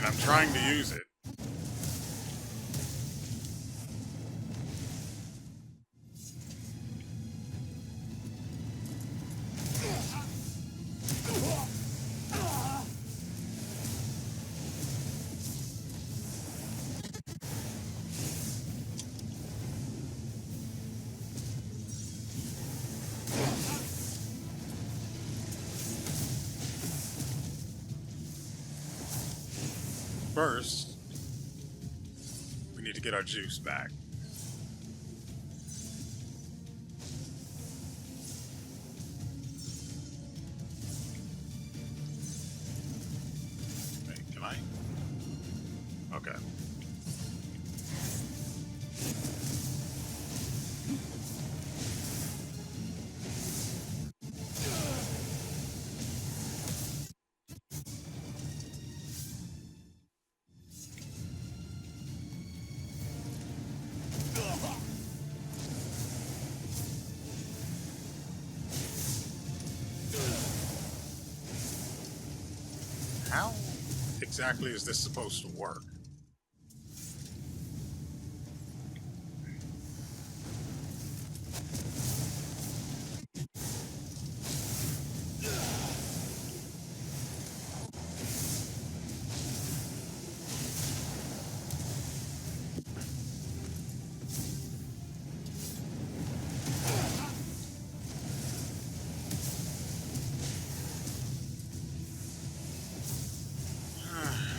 I'm trying to use it. First, we need to get our juice back. Wait, can I? Okay. How exactly is this supposed to work?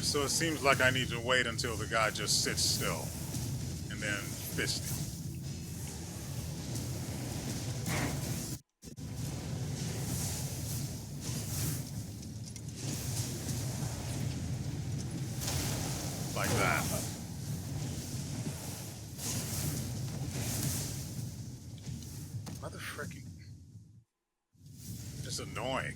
So it seems like I need to wait until the guy just sits still and then fist him. Like that. Mother frickin'. It's annoying.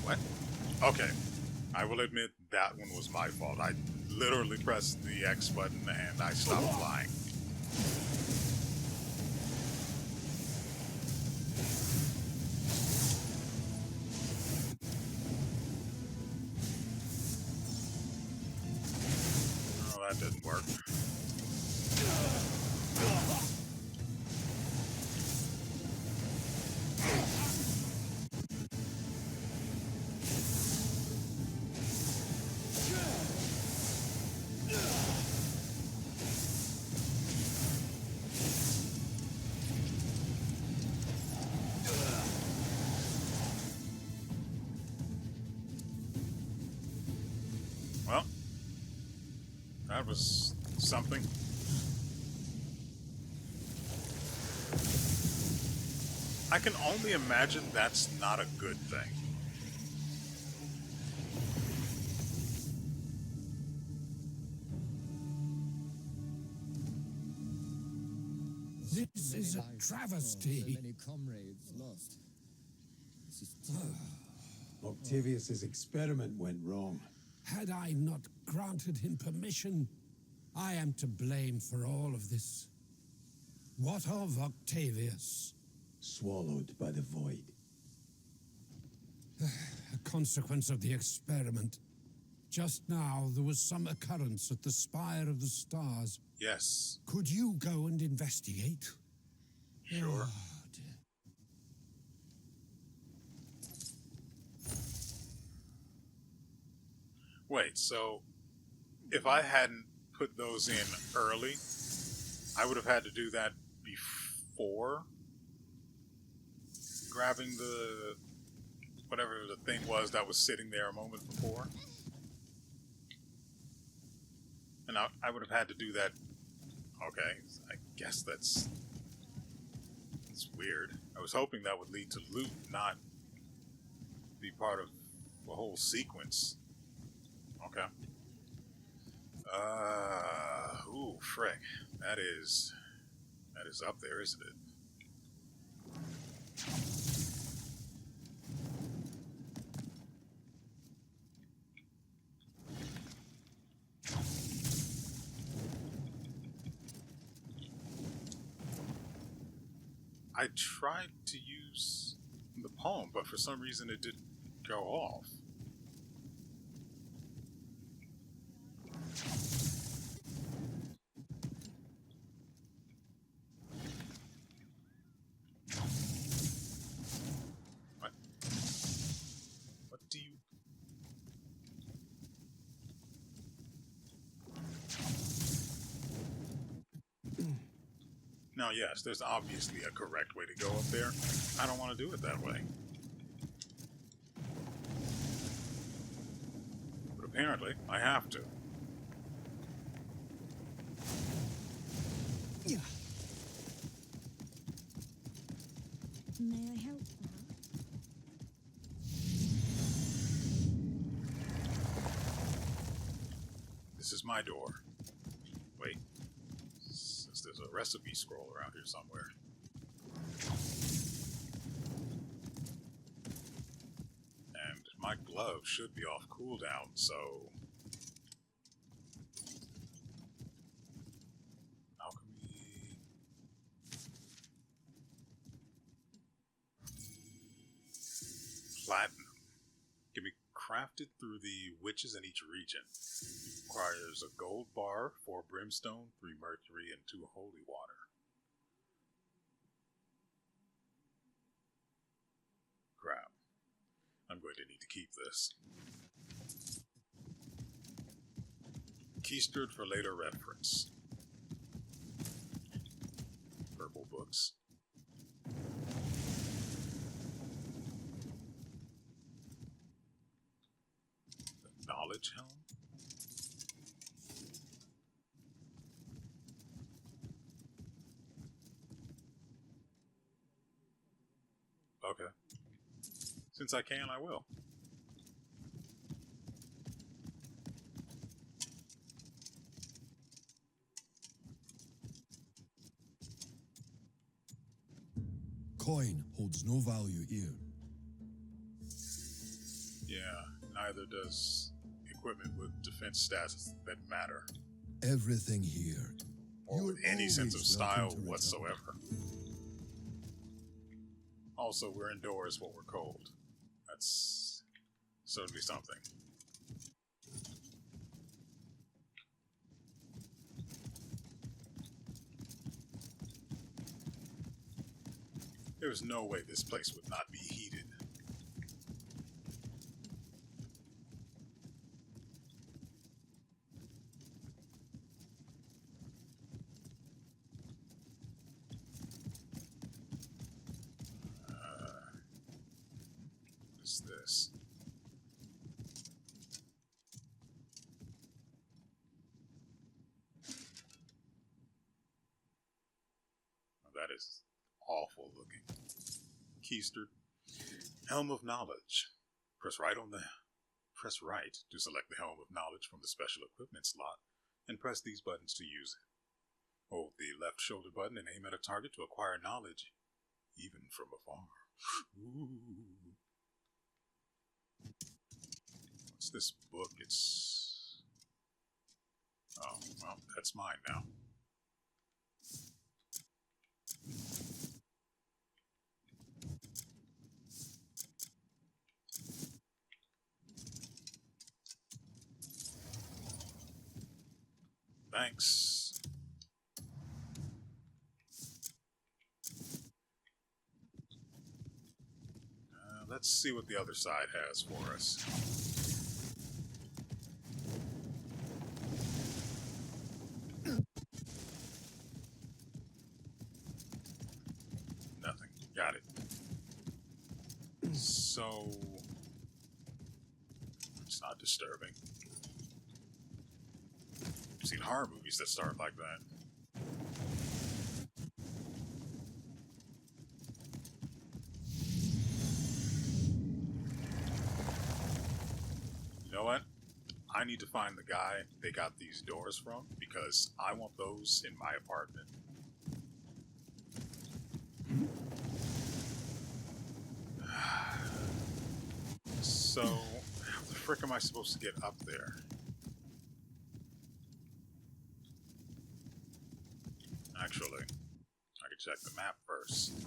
What? Okay. I will admit that one was my fault. I literally pressed the X button and I stopped flying. Oh, that didn't work. Well, that was something. I can only imagine that's not a good thing. This is a travesty. So many comrades lost. This is Octavius's experiment went wrong. Had I not granted him permission, I am to blame for all of this. What of Octavius? Swallowed by the void. A consequence of the experiment. Just now, there was some occurrence at the Spire of the Stars. Yes. Could you go and investigate? Sure. Wait, so if I hadn't put those in early, I would have had to do that before grabbing the whatever the thing was that was sitting there a moment before. And I would have had to do that. Okay, I guess it's weird. I was hoping that would lead to loot, not be part of the whole sequence. Okay. Ooh, frick. That is up there, isn't it? I tried to use the poem, but for some reason it didn't go off. What do you... Now, yes, there's obviously a correct way to go up there. I don't want to do it that way. But apparently, I have to. Yeah. May I help? This is my door. Wait. There's a recipe scroll around here somewhere. And my glove should be off cooldown, so... Alchemy... Platinum. Can be crafted through the witches in each region. Requires a gold bar, 4 brimstone, 3 mercury, and 2 holy water. Crap. I'm going to need to keep this. Keystood for later reference. Purple books. The knowledge helm? Okay. Since I can, I will. Coin holds no value here. Yeah, neither does equipment with defense stats that matter. Everything here. Or with any sense of always welcome style to return. whatsoever. Also, we're indoors when we're cold. That's certainly something. There's no way this place would not be heated. What is this? Oh, that is awful looking. Keistered. Helm of Knowledge. Press right to select the Helm of Knowledge from the special equipment slot, and press these buttons to use it. Hold the left shoulder button and aim at a target to acquire knowledge, even from afar. Ooh. What's this book? It's... Oh, well, that's mine now. Thanks. Let's see what the other side has for us. Nothing. Got it. So... it's not disturbing. I've seen horror movies that start like that. You know what? I need to find the guy they got these doors from, because I want those in my apartment. So, how the frick am I supposed to get up there? Actually, I could check the map first.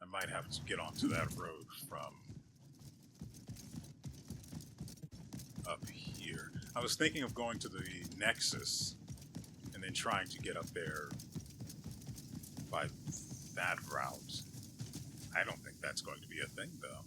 I might have to get onto that road from up here. I was thinking of going to the Nexus and then trying to get up there by that route. I don't think that's going to be a thing, though.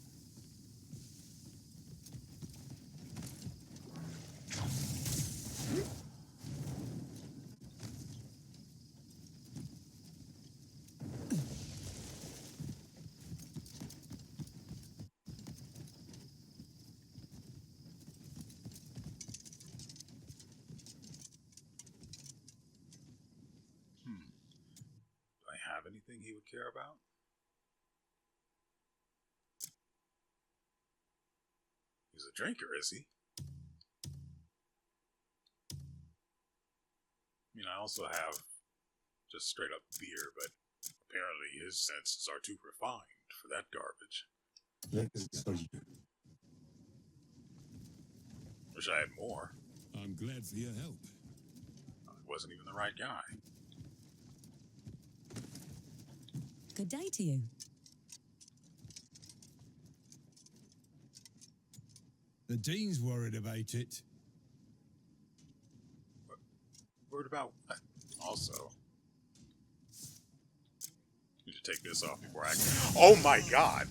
Anything he would care about? He's a drinker, is he? I mean, I also have just straight up beer, but apparently his senses are too refined for that garbage. Wish I had more. I'm glad for your help. I wasn't even the right guy. Good day to you. The Dean's worried about it. Worried about what? Also, need to take this off before I can... Oh my god!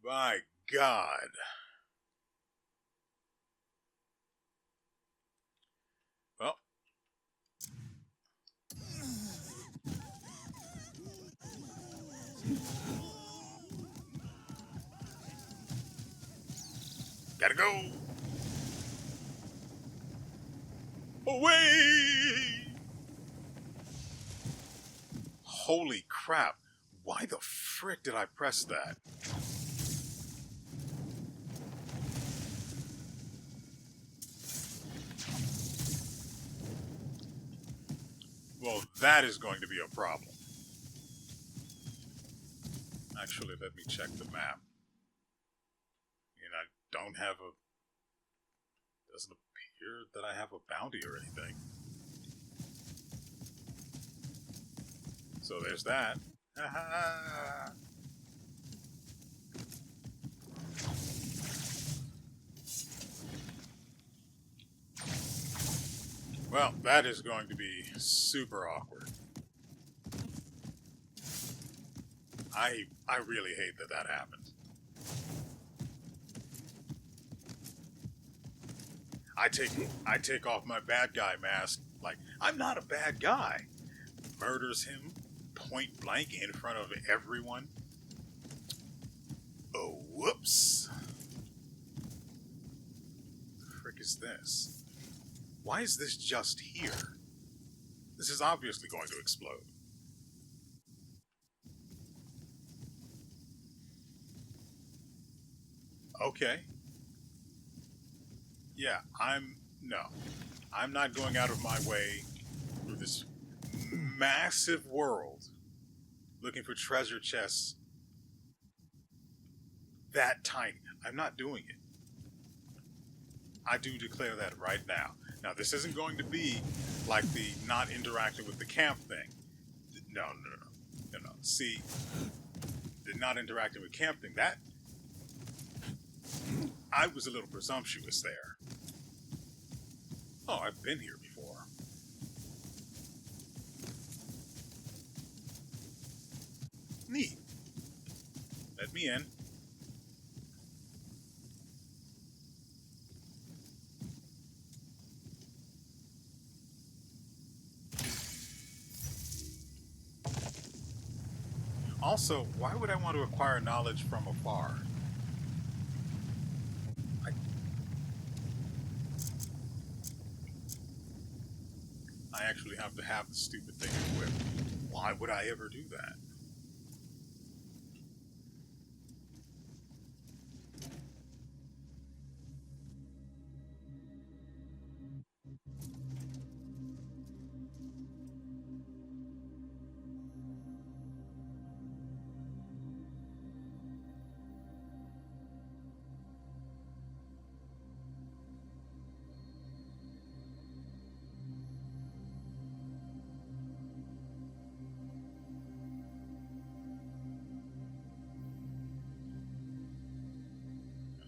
My God. Well. Gotta go. Away. Holy crap. Why the frick did I press that? Well, that is going to be a problem. Actually, let me check the map. And I don't have a... doesn't appear that I have a bounty or anything. So there's that. Ha-ha! Well, that is going to be super awkward. I really hate that that happened. I take off my bad guy mask like I'm not a bad guy. Murders him point blank in front of everyone. Oh, whoops. is this? Why is this just here? This is obviously going to explode. Okay. Yeah, I'm not going out of my way through this massive world looking for treasure chests that tiny. I'm not doing it. I do declare that right now. Now, this isn't going to be like the not interacting with the camp thing. No. See, the not interacting with camp thing, that... I was a little presumptuous there. Oh, I've been here before. Neat. Let me in. Also, why would I want to acquire knowledge from afar? I actually have to have the stupid thing equipped. Why would I ever do that?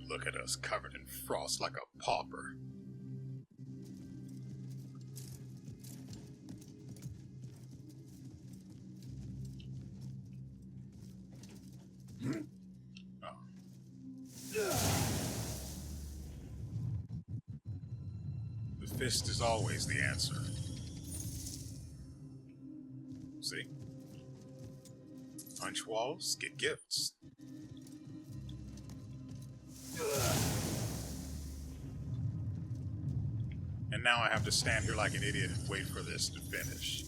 Look at us covered in frost like a pauper. The fist is always the answer. See? Punch walls, get gifts. And now I have to stand here like an idiot and wait for this to finish.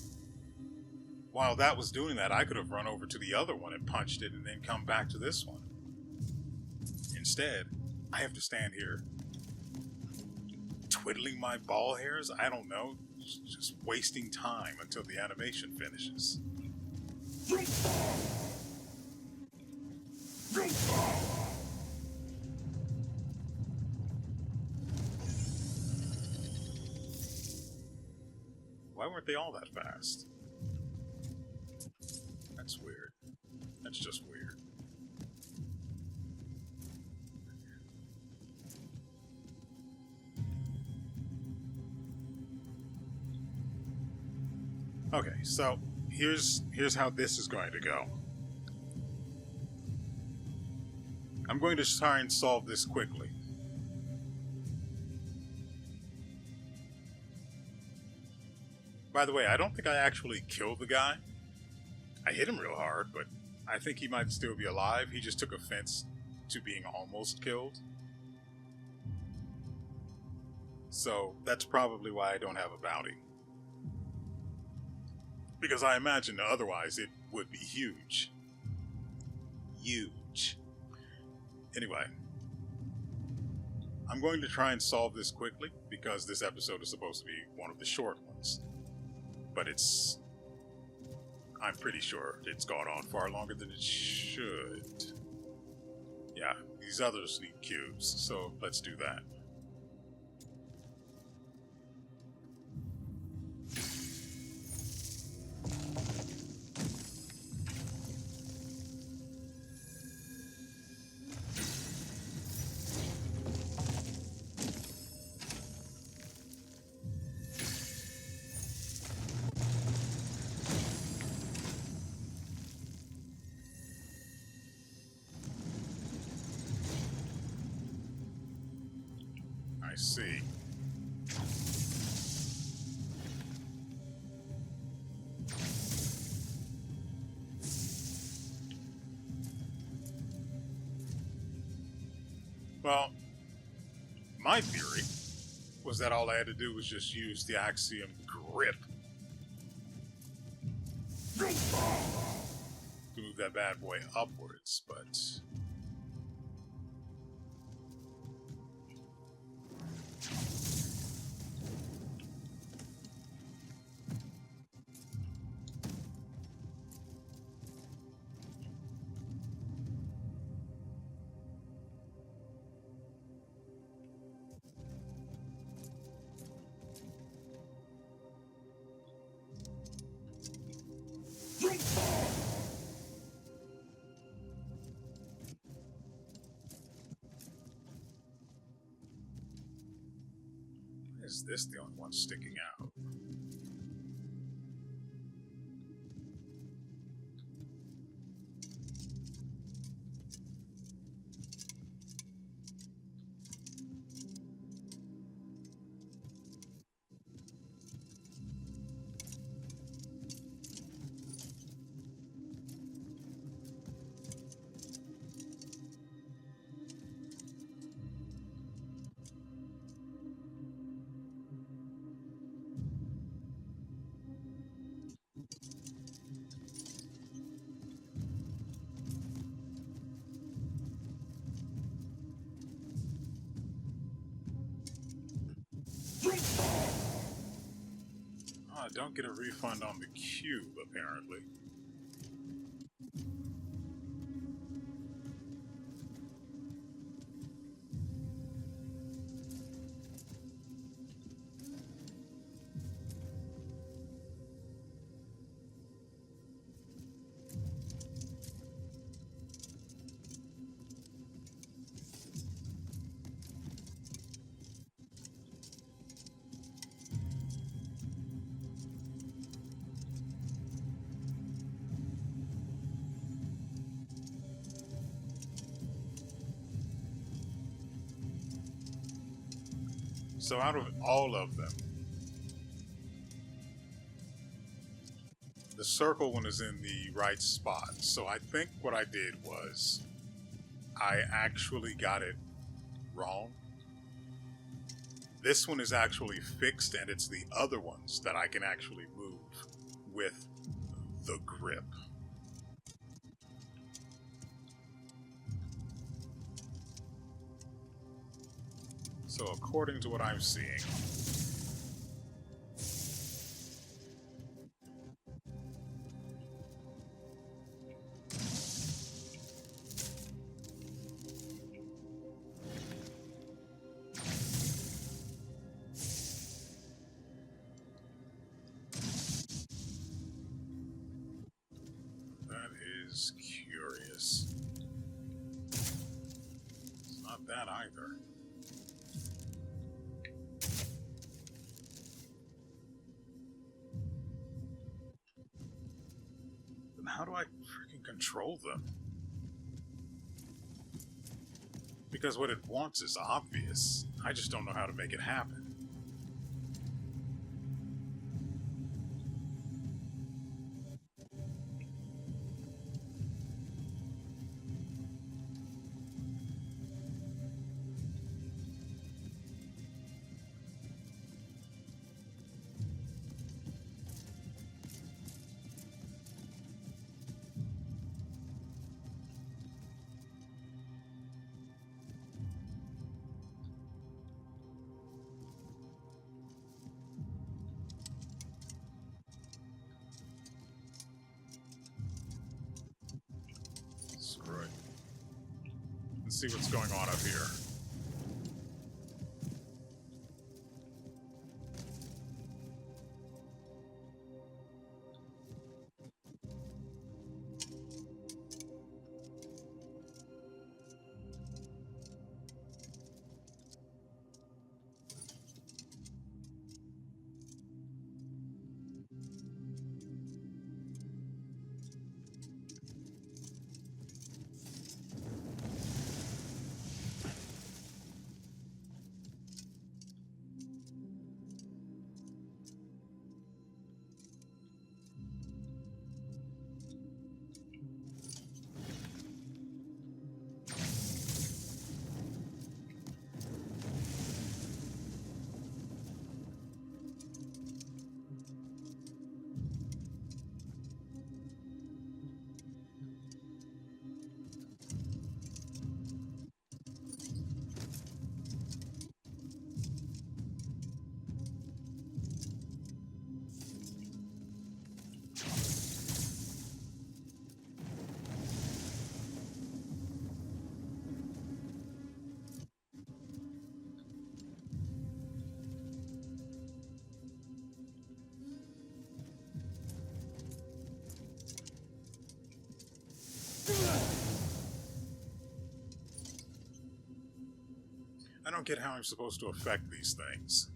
While that was doing that, I could have run over to the other one and punched it and then come back to this one. Instead, I have to stand here twiddling my ball hairs, I don't know, just wasting time until the animation finishes. Why weren't they all that fast? That's weird. That's just weird. Okay, so here's how this is going to go. I'm going to try and solve this quickly. By the way, I don't think I actually killed the guy. I hit him real hard, but I think he might still be alive. He just took offense to being almost killed. So that's probably why I don't have a bounty. Because I imagine otherwise it would be huge. Huge. Anyway, I'm going to try and solve this quickly because this episode is supposed to be one of the short ones. But I'm pretty sure it's gone on far longer than it should. Yeah, these others need cubes, so let's do that. I see. Well, my theory Was that all I had to do was just use the axiom grip to move that bad boy upwards, but is this the only one sticking out? I don't get a refund on the cube, apparently. So out of all of them, the circle one is in the right spot. So I think what I did was I actually got it wrong. This one is actually fixed, and it's the other ones that I can actually move with the grip. So according to what I'm seeing, that is curious. It's not that either. How do I freaking control them? Because what it wants is obvious. I just don't know how to make it happen. Screw it. Let's see what's going on up here. I don't get how I'm supposed to affect these things.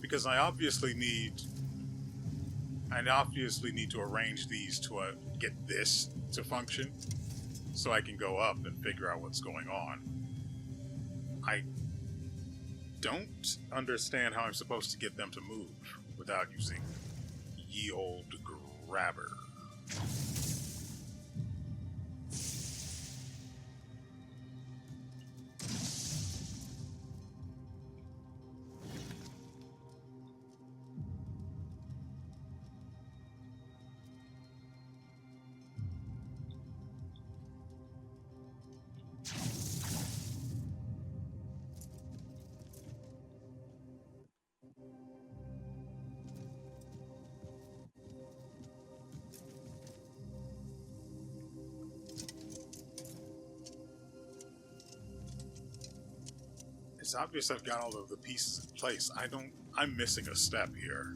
Because I obviously need to arrange these to get this to function so I can go up and figure out what's going on. I don't understand how I'm supposed to get them to move without using ye old grabber. It's obvious I've got all of the pieces in place. I'm missing a step here.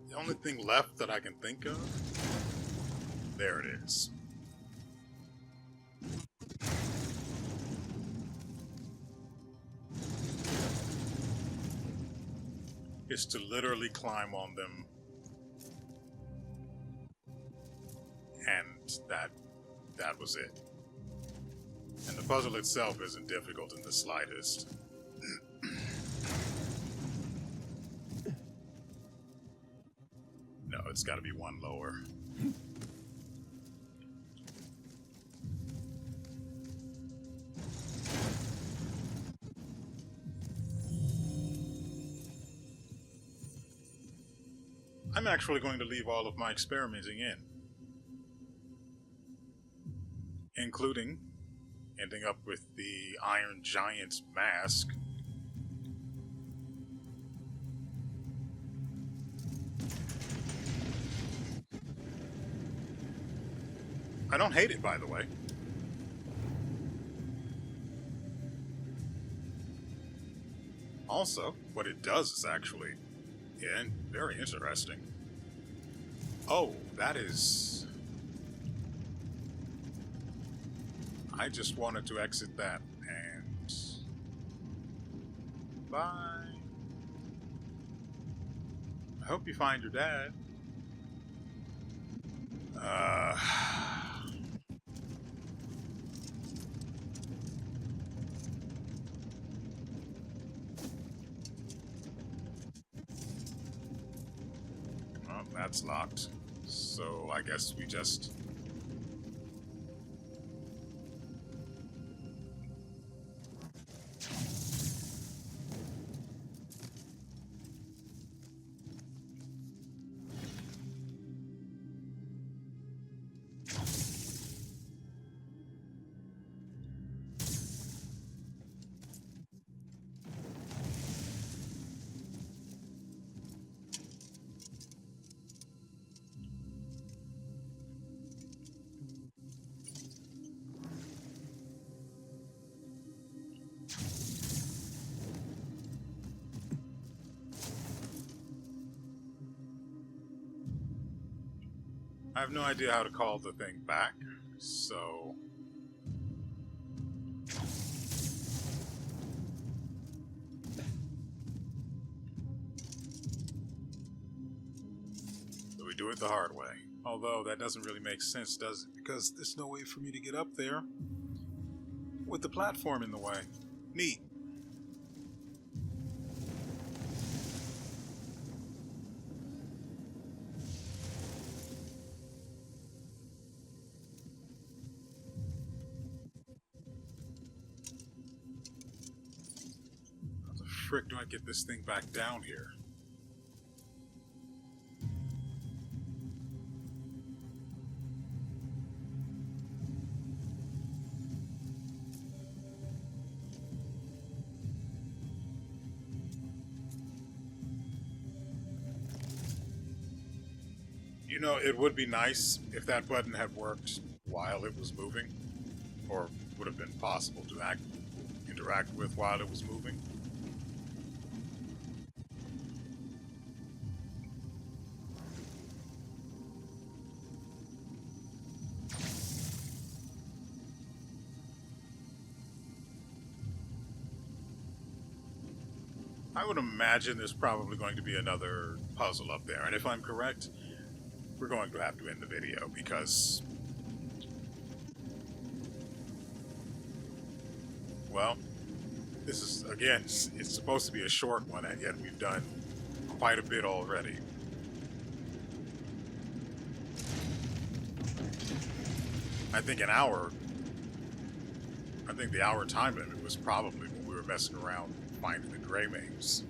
The only thing left that I can think of, there it is. Is to literally climb on them, and that was it. And the puzzle itself isn't difficult in the slightest. No, it's got to be one lower. I'm actually going to leave all of my experimenting in, including ending up with the Iron Giant's mask. I don't hate it, by the way. Also, what it does is actually, yeah, very interesting. Oh, that is... I just wanted to exit that, and... Bye. I hope you find your dad. Well, that's locked. So I guess we just... I have no idea how to call the thing back, so... we do it the hard way. Although that doesn't really make sense, does it? Because there's no way for me to get up there with the platform in the way. Neat. How the frick do I get this thing back down here? You know, it would be nice if that button had worked while it was moving, or would have been possible to interact with while it was moving. I would imagine there's probably going to be another puzzle up there, and if I'm correct, we're going to have to end the video because, well, this is, again, it's supposed to be a short one, and yet we've done quite a bit already. I think the hour time limit was probably when we were messing around finding the Greymanes.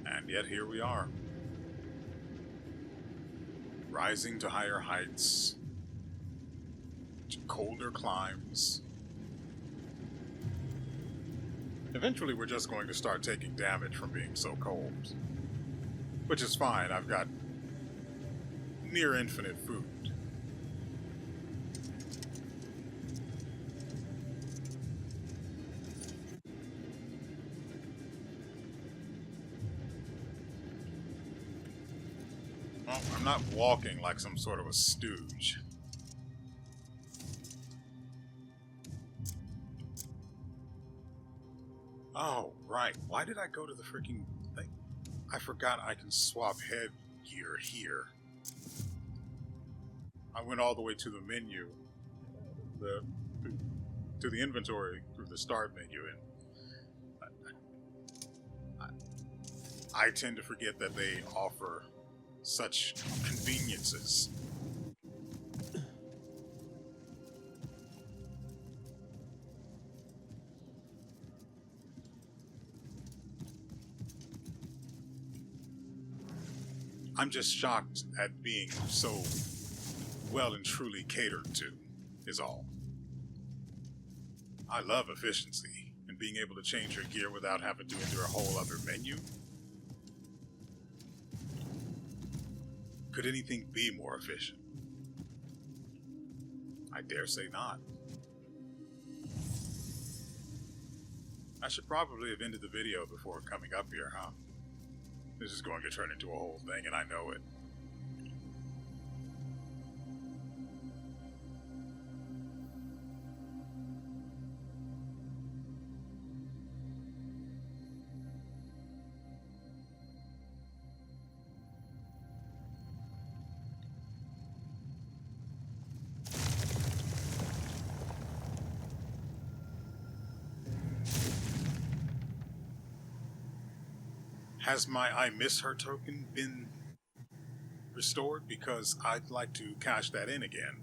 And yet here we are. Rising to higher heights, to colder climes. Eventually we're just going to start taking damage from being so cold. Which is fine, I've got near infinite food. Well, I'm not walking like some sort of a stooge. Oh, right. Why did I go to the freaking thing? I forgot I can swap headgear here. I went all the way to the menu, to the inventory through the start menu, and I tend to forget that they offer such conveniences. I'm just shocked at being so well and truly catered to, is all. I love efficiency, and being able to change your gear without having to enter a whole other menu. Could anything be more efficient? I dare say not. I should probably have ended the video before coming up here, huh? This is going to turn into a whole thing, and I know it. Has my I miss her token been restored? Because I'd like to cash that in again.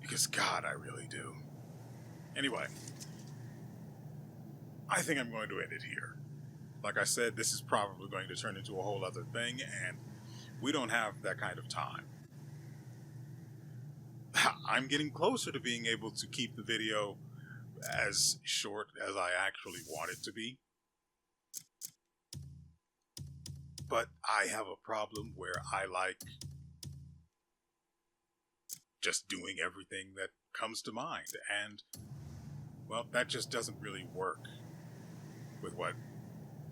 Because God, I really do. Anyway, I think I'm going to end it here. Like I said, this is probably going to turn into a whole other thing, and we don't have that kind of time. I'm getting closer to being able to keep the video as short as I actually want it to be. But I have a problem where I like just doing everything that comes to mind. And, well, that just doesn't really work with what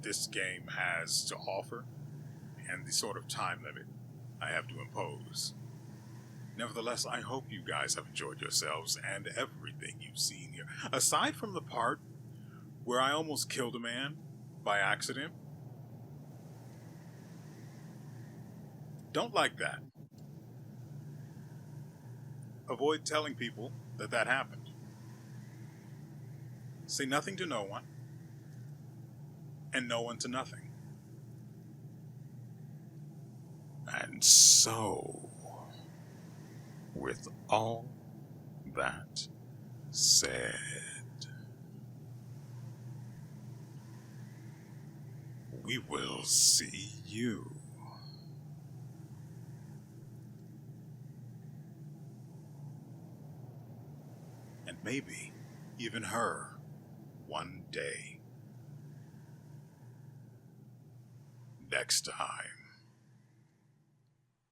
this game has to offer and the sort of time limit I have to impose. Nevertheless, I hope you guys have enjoyed yourselves and everything you've seen here. Aside from the part where I almost killed a man by accident, don't like that. Avoid telling people that that happened. Say nothing to no one, and no one to nothing. And so, with all that said, we will see you and maybe even her one day next time.